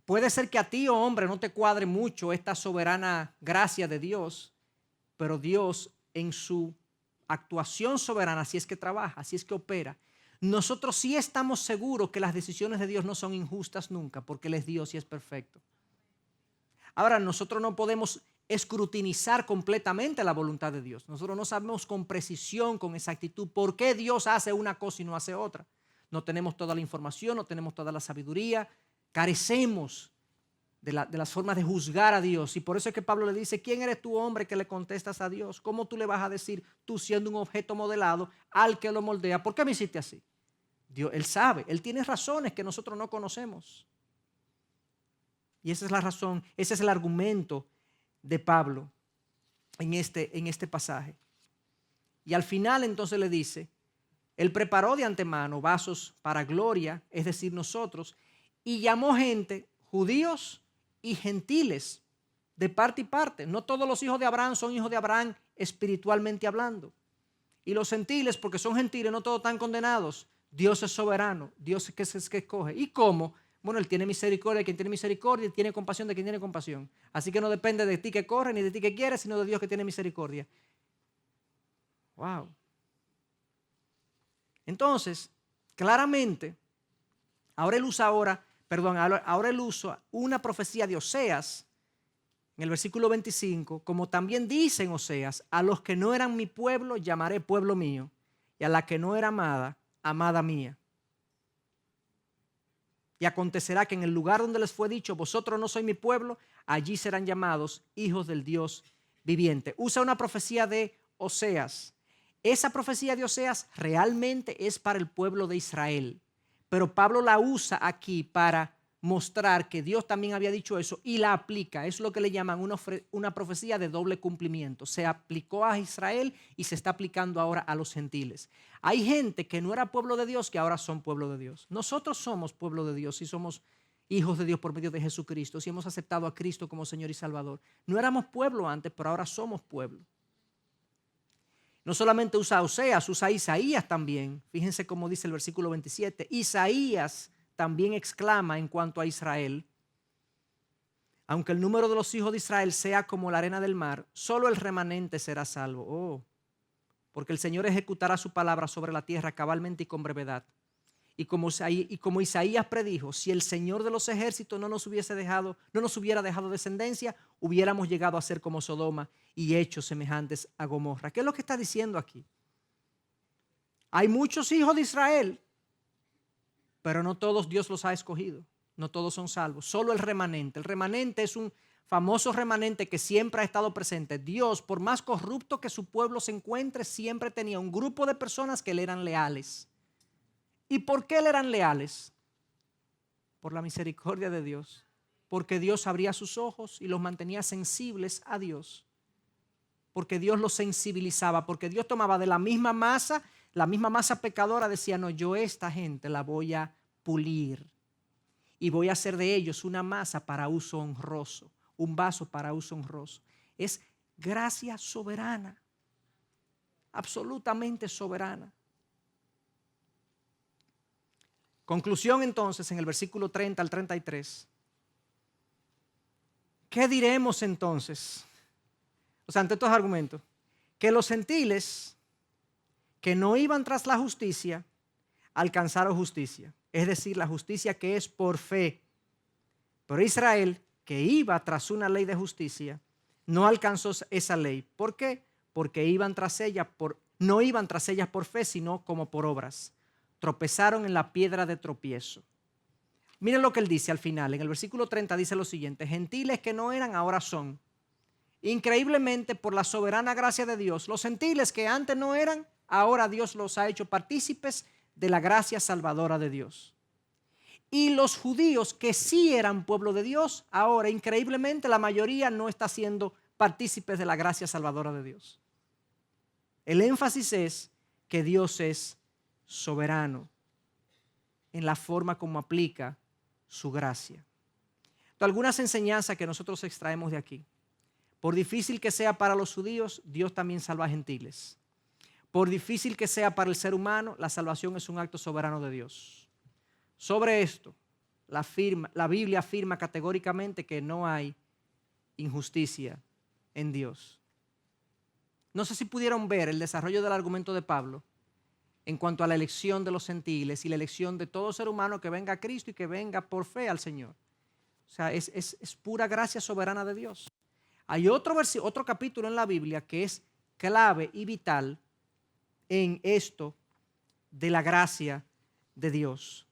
puede ser que a ti, oh hombre, no te cuadre mucho esta soberana gracia de Dios, pero Dios en su actuación soberana, así es que trabaja, así es que opera. Nosotros sí estamos seguros que las decisiones de Dios no son injustas nunca, porque Él es Dios y es perfecto. Ahora, nosotros no podemos escrutinizar completamente la voluntad de Dios. Nosotros no sabemos con precisión, con exactitud, por qué Dios hace una cosa y no hace otra. No tenemos toda la información, no tenemos toda la sabiduría, carecemos de las formas de juzgar a Dios. Y por eso es que Pablo le dice, ¿quién eres tú, hombre, que le contestas a Dios? ¿Cómo tú le vas a decir, tú siendo un objeto modelado, al que lo moldea, ¿por qué me hiciste así? Dios, Él sabe, Él tiene razones que nosotros no conocemos. Y esa es la razón, ese es el argumento de Pablo en este pasaje. Y al final entonces le dice, Él preparó de antemano vasos para gloria, es decir, nosotros, y llamó gente, judíos y gentiles, de parte y parte. No todos los hijos de Abraham son hijos de Abraham espiritualmente hablando. Y los gentiles, porque son gentiles, no todos están condenados. Dios es soberano, Dios es que escoge. ¿Y cómo? Bueno, Él tiene misericordia de quien tiene misericordia y tiene compasión de quien tiene compasión. Así que no depende de ti que corre ni de ti que quieres, sino de Dios que tiene misericordia. Wow. Entonces, claramente, ahora él usa una profecía de Oseas, en el versículo 25, como también dice en Oseas, a los que no eran mi pueblo llamaré pueblo mío, y a la que no era amada, amada mía. Y acontecerá que en el lugar donde les fue dicho, vosotros no sois mi pueblo, allí serán llamados hijos del Dios viviente. Usa una profecía de Oseas. Esa profecía de Oseas realmente es para el pueblo de Israel, pero Pablo la usa aquí para mostrar que Dios también había dicho eso y la aplica. Es lo que le llaman una profecía de doble cumplimiento. Se aplicó a Israel y se está aplicando ahora a los gentiles. Hay gente que no era pueblo de Dios que ahora son pueblo de Dios. Nosotros somos pueblo de Dios y somos hijos de Dios por medio de Jesucristo. Si hemos aceptado a Cristo como Señor y Salvador. No éramos pueblo antes, pero ahora somos pueblo. No solamente usa Oseas, usa Isaías también. Fíjense cómo dice el versículo 27. Isaías también exclama en cuanto a Israel, aunque el número de los hijos de Israel sea como la arena del mar, solo el remanente será salvo. Oh, porque el Señor ejecutará su palabra sobre la tierra cabalmente y con brevedad. Y como Isaías predijo, si el Señor de los ejércitos no nos hubiera dejado descendencia, hubiéramos llegado a ser como Sodoma y hechos semejantes a Gomorra. ¿Qué es lo que está diciendo aquí? Hay muchos hijos de Israel, pero no todos Dios los ha escogido. No todos son salvos. Solo el remanente. El remanente es un famoso remanente que siempre ha estado presente. Dios, por más corrupto que su pueblo se encuentre, siempre tenía un grupo de personas que le eran leales. ¿Y por qué le eran leales? Por la misericordia de Dios. Porque Dios abría sus ojos y los mantenía sensibles a Dios. Porque Dios los sensibilizaba. Porque Dios tomaba de la misma masa pecadora, decía, no, yo esta gente la voy a pulir y voy a hacer de ellos una masa para uso honroso, un vaso para uso honroso. Es gracia soberana, absolutamente soberana. Conclusión entonces en el versículo 30 al 33. ¿Qué diremos entonces? O sea, ante estos argumentos, que los gentiles que no iban tras la justicia alcanzaron justicia, es decir, la justicia que es por fe. Pero Israel, que iba tras una ley de justicia, no alcanzó esa ley. ¿Por qué? Porque no iban tras ellas por fe, sino como por obras. Tropezaron en la piedra de tropiezo. Miren lo que él dice al final. En el versículo 30 dice lo siguiente: gentiles que no eran, ahora son. Increíblemente, por la soberana gracia de Dios, los gentiles que antes no eran, ahora Dios los ha hecho partícipes de la gracia salvadora de Dios. Y los judíos que sí eran pueblo de Dios, ahora increíblemente la mayoría no está siendo partícipes de la gracia salvadora de Dios. El énfasis es que Dios es soberano en la forma como aplica su gracia. Entonces, algunas enseñanzas que nosotros extraemos de aquí. Por difícil que sea para los judíos, Dios también salva a gentiles. Por difícil que sea para el ser humano, la salvación es un acto soberano de Dios. Sobre esto, la Biblia afirma categóricamente que no hay injusticia en Dios. No sé si pudieron ver el desarrollo del argumento de Pablo en cuanto a la elección de los gentiles y la elección de todo ser humano que venga a Cristo y que venga por fe al Señor. O sea, es pura gracia soberana de Dios. Hay otro capítulo en la Biblia que es clave y vital en esto de la gracia de Dios.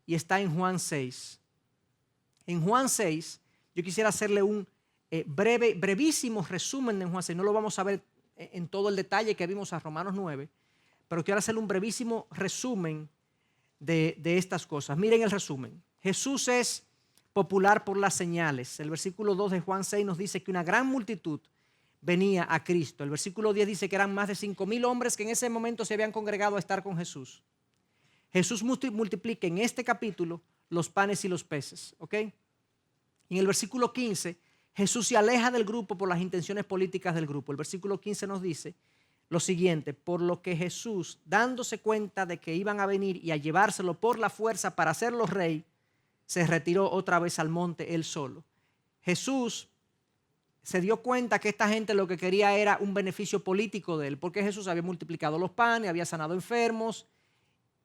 Y está en Juan 6. En Juan 6, yo quisiera hacerle un brevísimo resumen de Juan 6. No lo vamos a ver en todo el detalle que vimos a Romanos 9, pero quiero hacerle un brevísimo resumen de estas cosas. Miren el resumen. Jesús es popular por las señales. El versículo 2 de Juan 6 nos dice que una gran multitud venía a Cristo. El versículo 10 dice que eran más de 5,000 hombres que en ese momento se habían congregado a estar con Jesús. Jesús multiplica en este capítulo los panes y los peces, ¿ok? En el versículo 15, Jesús se aleja del grupo por las intenciones políticas del grupo. El versículo 15 nos dice lo siguiente: por lo que Jesús, dándose cuenta de que iban a venir y a llevárselo por la fuerza para hacerlo rey, se retiró otra vez al monte él solo. Jesús se dio cuenta que esta gente lo que quería era un beneficio político de él, porque Jesús había multiplicado los panes, había sanado enfermos,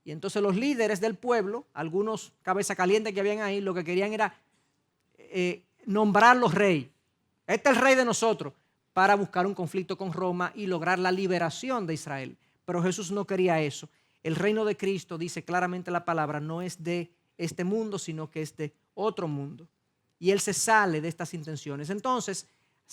y entonces los líderes del pueblo, algunos cabeza caliente que habían ahí, lo que querían era nombrarlo rey. Este es el rey de nosotros, para buscar un conflicto con Roma y lograr la liberación de Israel. Pero Jesús no quería eso. El reino de Cristo, dice claramente la palabra, no es de este mundo, sino que es de otro mundo. Y él se sale de estas intenciones. Entonces,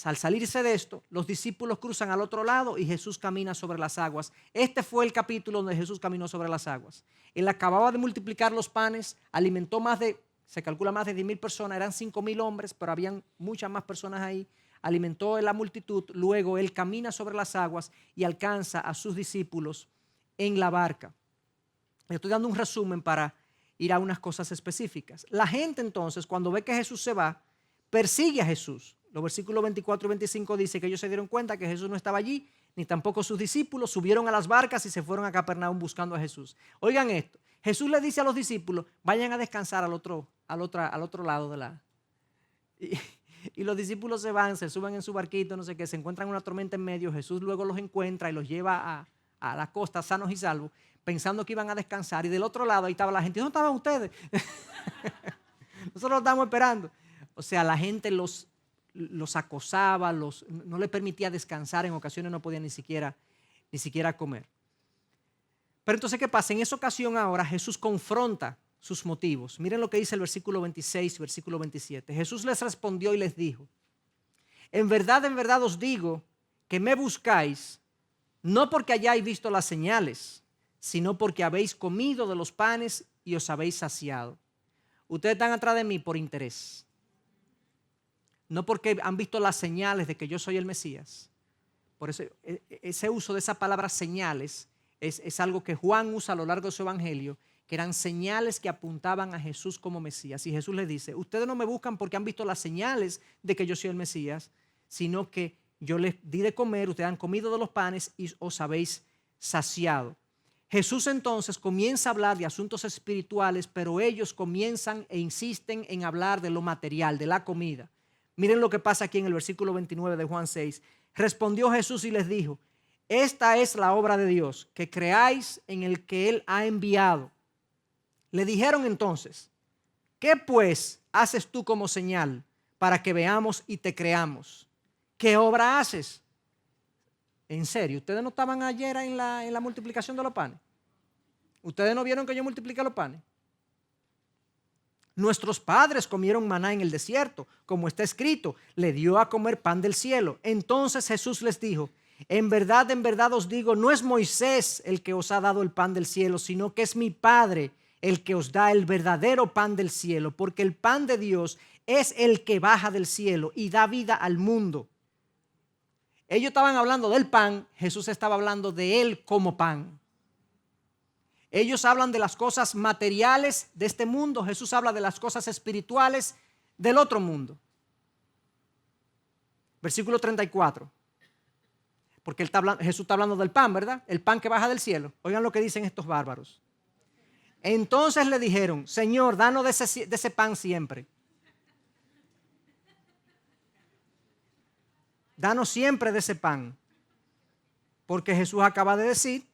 al salirse de esto, los discípulos cruzan al otro lado y Jesús camina sobre las aguas. Este fue el capítulo donde Jesús caminó sobre las aguas. Él acababa de multiplicar los panes, alimentó se calcula más de 10,000 personas, eran 5,000 hombres, pero habían muchas más personas ahí. Alimentó a la multitud, luego él camina sobre las aguas y alcanza a sus discípulos en la barca. Le estoy dando un resumen para ir a unas cosas específicas. La gente entonces, cuando ve que Jesús se va, persigue a Jesús. Los versículos 24 y 25 dice que ellos se dieron cuenta que Jesús no estaba allí, ni tampoco sus discípulos, subieron a las barcas y se fueron a Capernaum buscando a Jesús. Oigan esto, Jesús le dice a los discípulos, vayan a descansar al otro lado de la... Y los discípulos se van, se suben en su barquito, no sé qué, se encuentran una tormenta en medio, Jesús luego los encuentra y los lleva a la costa sanos y salvos, pensando que iban a descansar, y del otro lado ahí estaba la gente. ¿Dónde estaban ustedes? Nosotros los estábamos esperando. O sea, la gente los acosaba, no les permitía descansar, en ocasiones no podían ni siquiera comer. Pero entonces, ¿qué pasa? En esa ocasión ahora Jesús confronta sus motivos. Miren lo que dice el versículo 26 y versículo 27. Jesús les respondió y les dijo: en verdad os digo que me buscáis, no porque hayáis visto las señales, sino porque habéis comido de los panes y os habéis saciado. Ustedes están atrás de mí por interés, no porque han visto las señales de que yo soy el Mesías. Por eso ese uso de esa palabra señales es algo que Juan usa a lo largo de su evangelio, que eran señales que apuntaban a Jesús como Mesías. Y Jesús les dice: ustedes no me buscan porque han visto las señales de que yo soy el Mesías, sino que yo les di de comer, ustedes han comido de los panes y os habéis saciado. Jesús entonces comienza a hablar de asuntos espirituales, pero ellos comienzan e insisten en hablar de lo material, de la comida. Miren lo que pasa aquí en el versículo 29 de Juan 6. Respondió Jesús y les dijo: esta es la obra de Dios, que creáis en el que Él ha enviado. Le dijeron entonces: ¿qué pues haces tú como señal para que veamos y te creamos? ¿Qué obra haces? En serio, ¿ustedes no estaban ayer en la multiplicación de los panes? ¿Ustedes no vieron que yo multipliqué los panes? Nuestros padres comieron maná en el desierto, como está escrito, le dio a comer pan del cielo. Entonces Jesús les dijo: en verdad os digo, no es Moisés el que os ha dado el pan del cielo, sino que es mi Padre el que os da el verdadero pan del cielo, porque el pan de Dios es el que baja del cielo y da vida al mundo. Ellos estaban hablando del pan, Jesús estaba hablando de él como pan. Ellos hablan de las cosas materiales de este mundo, Jesús habla de las cosas espirituales del otro mundo. Versículo 34. Porque Jesús está hablando del pan, ¿verdad? El pan que baja del cielo. Oigan lo que dicen estos bárbaros. Entonces le dijeron: Señor, danos de ese pan siempre. Danos siempre de ese pan. Porque Jesús acaba de decir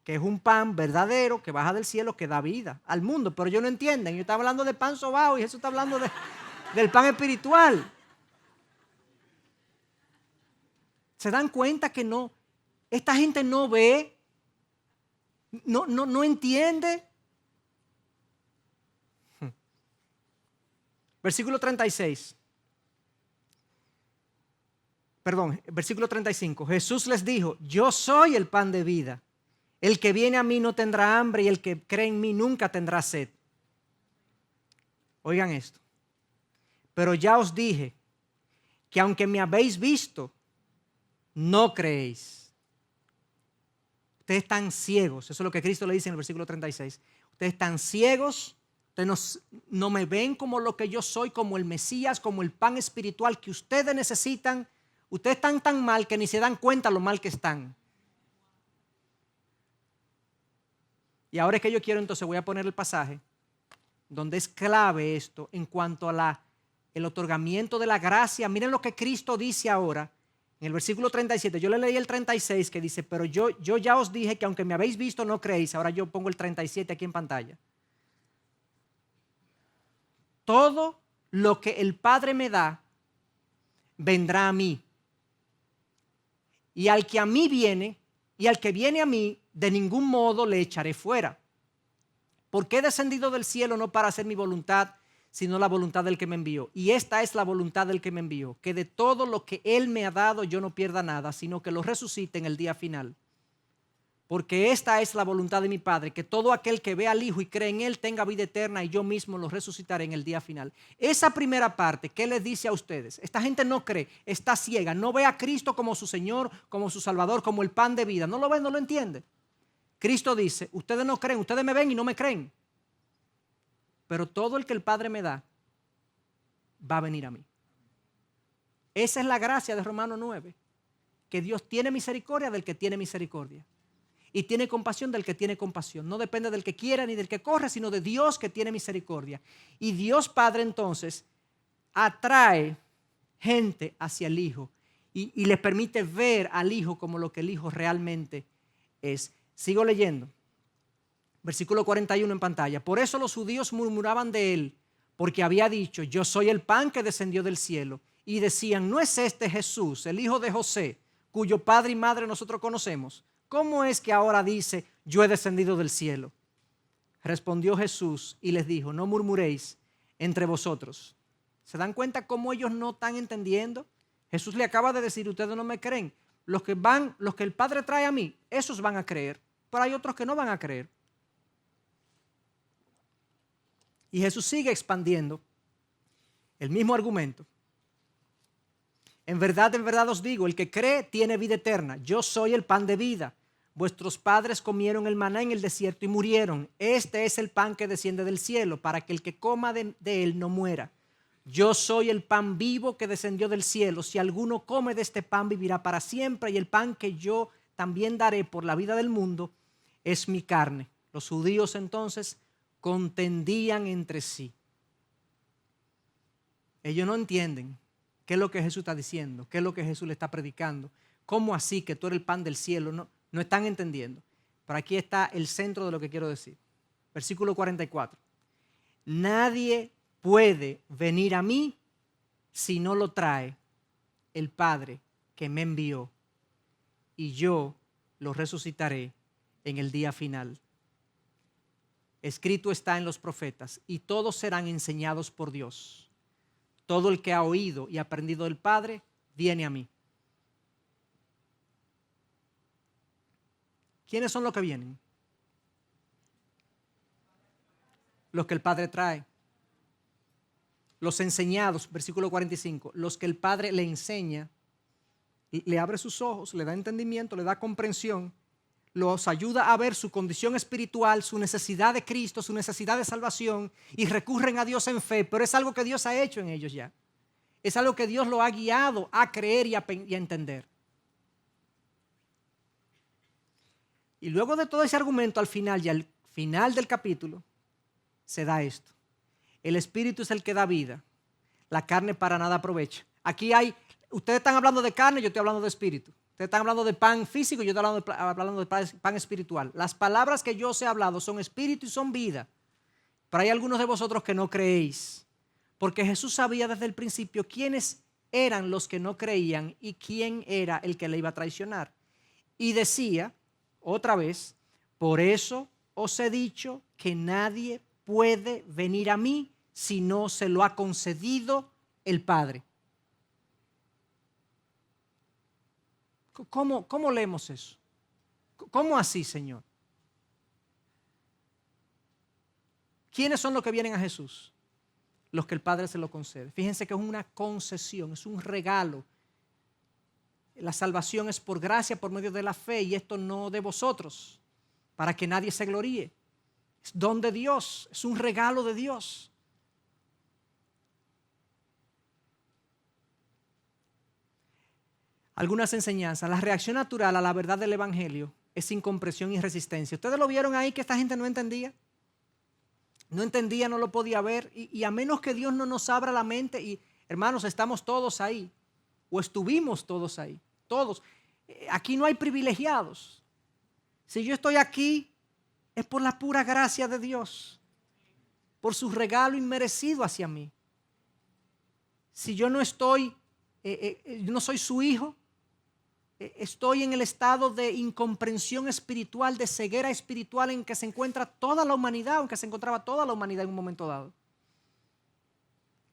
que es un pan verdadero que baja del cielo, que da vida al mundo. Pero ellos no entienden. Yo estaba hablando de pan sobao y Jesús está hablando del pan espiritual. ¿Se dan cuenta que no? Esta gente no ve, no entiende. Versículo 36. Perdón, versículo 35. Jesús les dijo, yo soy el pan de vida. El que viene a mí no tendrá hambre y el que cree en mí nunca tendrá sed. Oigan esto. Pero ya os dije que aunque me habéis visto, no creéis. Ustedes están ciegos. Eso es lo que Cristo le dice en el versículo 36. Ustedes están ciegos. Ustedes no me ven como lo que yo soy, como el Mesías, como el pan espiritual que ustedes necesitan. Ustedes están tan mal que ni se dan cuenta lo mal que están. Y ahora es que yo quiero, entonces voy a poner el pasaje donde es clave esto en cuanto a el otorgamiento de la gracia. Miren lo que Cristo dice ahora en el versículo 37. Yo le leí el 36 que dice, pero yo ya os dije que aunque me habéis visto no creéis. Ahora yo pongo el 37 aquí en pantalla. Todo lo que el Padre me da, vendrá a mí. Y al que a mí viene, y al que viene a mí, de ningún modo le echaré fuera. Porque he descendido del cielo no para hacer mi voluntad, sino la voluntad del que me envió. Y esta es la voluntad del que me envió, que de todo lo que Él me ha dado yo no pierda nada, sino que lo resucite en el día final. Porque esta es la voluntad de mi Padre, que todo aquel que ve al Hijo y cree en Él tenga vida eterna y yo mismo lo resucitaré en el día final. Esa primera parte, ¿qué les dice a ustedes? Esta gente no cree, está ciega, no ve a Cristo como su Señor, como su Salvador, como el pan de vida. No lo ve, no lo entiende. Cristo dice, ustedes no creen, ustedes me ven y no me creen. Pero todo el que el Padre me da, va a venir a mí. Esa es la gracia de Romanos 9, que Dios tiene misericordia del que tiene misericordia. Y tiene compasión del que tiene compasión. No depende del que quiera ni del que corre, sino de Dios que tiene misericordia. Y Dios Padre entonces atrae gente hacia el Hijo y les permite ver al Hijo como lo que el Hijo realmente es. Sigo leyendo. Versículo 41 en pantalla. Por eso los judíos murmuraban de él, porque había dicho, yo soy el pan que descendió del cielo. Y decían, ¿no es este Jesús, el hijo de José, cuyo padre y madre nosotros conocemos? ¿Cómo es que ahora dice, yo he descendido del cielo? Respondió Jesús y les dijo, no murmuréis entre vosotros. ¿Se dan cuenta cómo ellos no están entendiendo? Jesús le acaba de decir, ustedes no me creen. Los que el Padre trae a mí, esos van a creer. Pero hay otros que no van a creer. Y Jesús sigue expandiendo el mismo argumento. En verdad os digo, el que cree tiene vida eterna. Yo soy el pan de vida. Vuestros padres comieron el maná en el desierto y murieron. Este es el pan que desciende del cielo, para que el que coma de él no muera. Yo soy el pan vivo que descendió del cielo. Si alguno come de este pan, vivirá para siempre. Y el pan que yo también daré por la vida del mundo es mi carne. Los judíos entonces contendían entre sí. Ellos no entienden qué es lo que Jesús está diciendo, qué es lo que Jesús le está predicando. ¿Cómo así que tú eres el pan del cielo? No están entendiendo. Pero aquí está el centro de lo que quiero decir. Versículo 44. Nadie puede venir a mí si no lo trae el Padre que me envió, y yo lo resucitaré en el día final. Escrito está en los profetas, y todos serán enseñados por Dios. Todo el que ha oído y aprendido del Padre, viene a mí. ¿Quiénes son los que vienen? Los que el Padre trae. Los enseñados, versículo 45, los que el Padre le enseña, le abre sus ojos, le da entendimiento, le da comprensión, los ayuda a ver su condición espiritual, su necesidad de Cristo, su necesidad de salvación, y recurren a Dios en fe, pero es algo que Dios ha hecho en ellos ya. Es algo que Dios lo ha guiado a creer y a entender. Y luego de todo ese argumento, al final, y al final del capítulo, se da esto. El Espíritu es el que da vida. La carne para nada aprovecha. Aquí ustedes están hablando de carne, yo estoy hablando de espíritu. Ustedes están hablando de pan físico, yo estoy hablando de pan espiritual. Las palabras que yo os he hablado son espíritu y son vida. Pero hay algunos de vosotros que no creéis. Porque Jesús sabía desde el principio quiénes eran los que no creían y quién era el que le iba a traicionar. Y decía, otra vez, por eso os he dicho que nadie puede venir a mí si no se lo ha concedido el Padre. ¿Cómo leemos eso? ¿Cómo así, Señor? ¿Quiénes son los que vienen a Jesús? Los que el Padre se lo concede. Fíjense que es una concesión, es un regalo. La salvación es por gracia, por medio de la fe, y esto no de vosotros, para que nadie se gloríe. Es don de Dios, es un regalo de Dios. Algunas enseñanzas. La reacción natural a la verdad del Evangelio es incomprensión y resistencia. ¿Ustedes lo vieron ahí que esta gente no entendía? No entendía, no lo podía ver. Y a menos que Dios no nos abra la mente, y hermanos, estamos todos ahí, o estuvimos todos ahí, todos. Aquí no hay privilegiados. Si yo estoy aquí, es por la pura gracia de Dios, por su regalo inmerecido hacia mí. Si yo no estoy, yo no soy su hijo, estoy en el estado de incomprensión espiritual, de ceguera espiritual en que se encuentra toda la humanidad, aunque se encontraba toda la humanidad en un momento dado.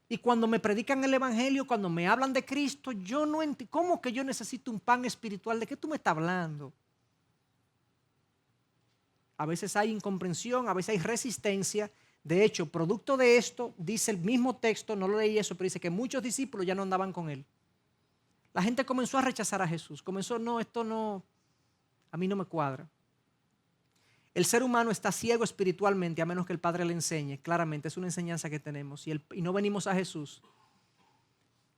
Y cuando me predican el Evangelio, cuando me hablan de Cristo, yo no entiendo. ¿Cómo que yo necesito un pan espiritual? ¿De qué tú me estás hablando? A veces hay incomprensión, a veces hay resistencia. De hecho, producto de esto, dice el mismo texto, no lo leí eso, pero dice que muchos discípulos ya no andaban con él. La gente comenzó a rechazar a Jesús. Comenzó, no, esto no, a mí no me cuadra. El ser humano está ciego espiritualmente a menos que el Padre le enseñe. Claramente, es una enseñanza que tenemos. Y no venimos a Jesús,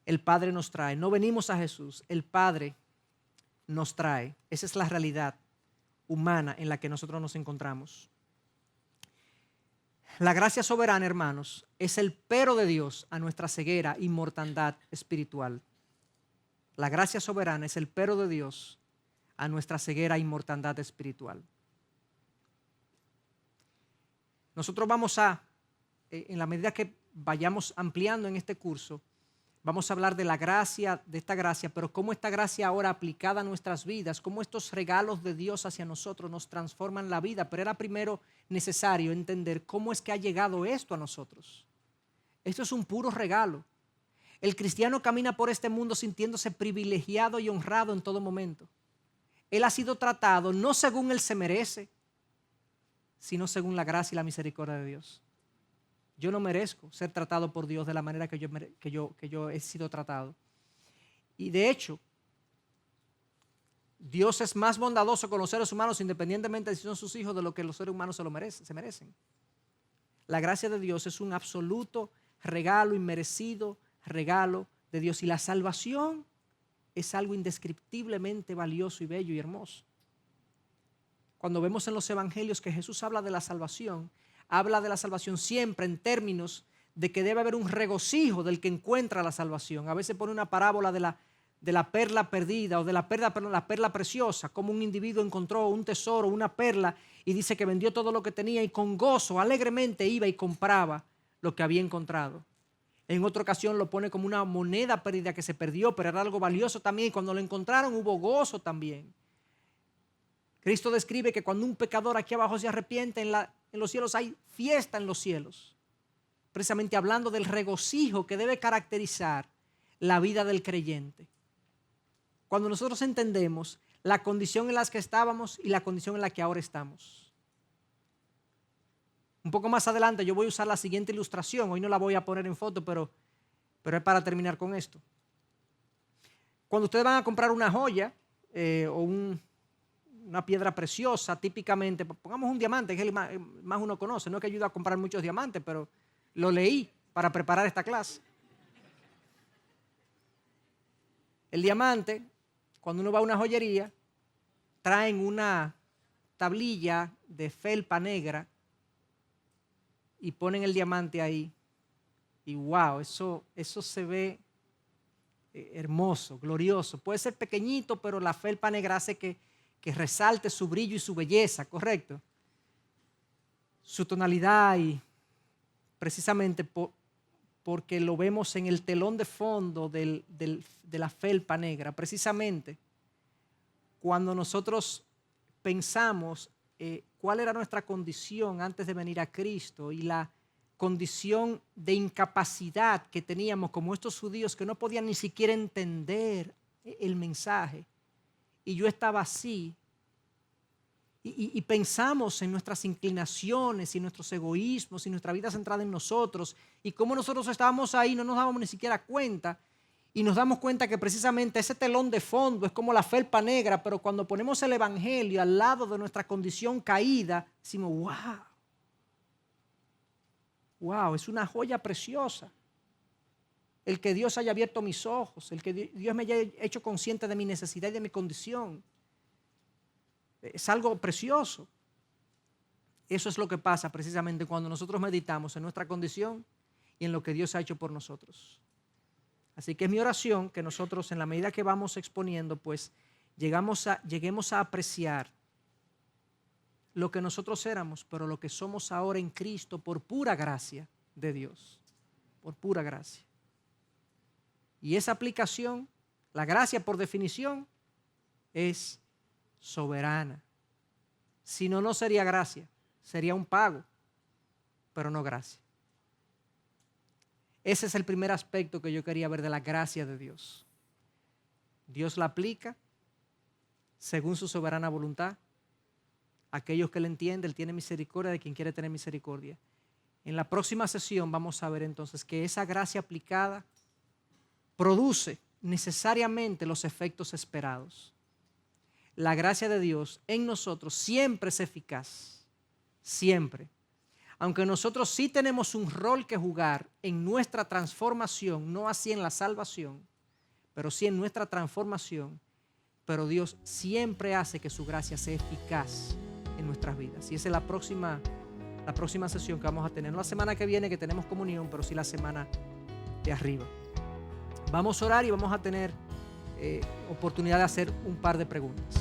el Padre nos trae. No venimos a Jesús, el Padre nos trae. Esa es la realidad humana en la que nosotros nos encontramos. La gracia soberana, hermanos, es el pero de Dios a nuestra ceguera y mortandad espiritual. La gracia soberana es el pero de Dios a nuestra ceguera y mortandad espiritual. Nosotros vamos a, en la medida que vayamos ampliando en este curso, vamos a hablar de la gracia, de esta gracia, pero cómo esta gracia ahora aplicada a nuestras vidas, cómo estos regalos de Dios hacia nosotros nos transforman la vida. Pero era primero necesario entender cómo es que ha llegado esto a nosotros. Esto es un puro regalo. El cristiano camina por este mundo sintiéndose privilegiado y honrado en todo momento. Él ha sido tratado no según él se merece, sino según la gracia y la misericordia de Dios. Yo no merezco ser tratado por Dios de la manera que yo he sido tratado. Y de hecho, Dios es más bondadoso con los seres humanos, independientemente de si son sus hijos, de lo que los seres humanos se merecen. La gracia de Dios es un absoluto regalo, inmerecido regalo de Dios. Y la salvación es algo indescriptiblemente valioso y bello y hermoso. Cuando vemos en los evangelios que Jesús habla de la salvación siempre en términos de que debe haber un regocijo del que encuentra la salvación. A veces pone una parábola de la perla perdida o de la perla preciosa, como un individuo encontró un tesoro, una perla, y dice que vendió todo lo que tenía y con gozo, alegremente iba y compraba lo que había encontrado. En otra ocasión lo pone como una moneda perdida que se perdió, pero era algo valioso también, y cuando lo encontraron hubo gozo también. Cristo describe que cuando un pecador aquí abajo se arrepiente, en los cielos hay fiesta en los cielos. Precisamente hablando del regocijo que debe caracterizar la vida del creyente. Cuando nosotros entendemos la condición en la que estábamos y la condición en la que ahora estamos. Un poco más adelante yo voy a usar la siguiente ilustración. Hoy no la voy a poner en foto, pero es para terminar con esto. Cuando ustedes van a comprar una joya o una piedra preciosa, típicamente, pongamos un diamante, que es el más uno conoce. No es que ayuda a comprar muchos diamantes, pero lo leí para preparar esta clase. El diamante, cuando uno va a una joyería, traen una tablilla de felpa negra y ponen el diamante ahí. Y wow, eso se ve hermoso, glorioso. Puede ser pequeñito, pero la felpa negra hace que resalte su brillo y su belleza, ¿correcto? Su tonalidad, y precisamente por porque lo vemos en el telón de fondo de la felpa negra. Precisamente cuando nosotros pensamos cuál era nuestra condición antes de venir a Cristo y la condición de incapacidad que teníamos como estos judíos que no podían ni siquiera entender el mensaje. Y yo estaba así. Y pensamos en nuestras inclinaciones y nuestros egoísmos y nuestra vida centrada en nosotros y cómo nosotros estábamos ahí, no nos dábamos ni siquiera cuenta y nos damos cuenta que precisamente ese telón de fondo es como la felpa negra, pero cuando ponemos el evangelio al lado de nuestra condición caída, decimos, wow, es una joya preciosa. El que Dios haya abierto mis ojos, el que Dios me haya hecho consciente de mi necesidad y de mi condición. Es algo precioso. Eso es lo que pasa precisamente cuando nosotros meditamos en nuestra condición y en lo que Dios ha hecho por nosotros. Así que es mi oración que nosotros, en la medida que vamos exponiendo, pues lleguemos a apreciar lo que nosotros éramos, pero lo que somos ahora en Cristo por pura gracia de Dios. Por pura gracia. Y esa aplicación, la gracia por definición, es soberana. Si no, no sería gracia, sería un pago, pero no gracia. Ese es el primer aspecto que yo quería ver de la gracia de Dios. Dios la aplica según su soberana voluntad. Aquellos que le entienden, Él tiene misericordia de quien quiere tener misericordia. En la próxima sesión vamos a ver entonces que esa gracia aplicada produce necesariamente los efectos esperados. La gracia de Dios en nosotros siempre es eficaz, siempre. Aunque nosotros sí tenemos un rol que jugar en nuestra transformación, no así en la salvación, pero sí en nuestra transformación, pero Dios siempre hace que su gracia sea eficaz en nuestras vidas. Y esa es la próxima sesión que vamos a tener. No la semana que viene que tenemos comunión, pero sí la semana de arriba. Vamos a orar y vamos a tener oportunidad de hacer un par de preguntas.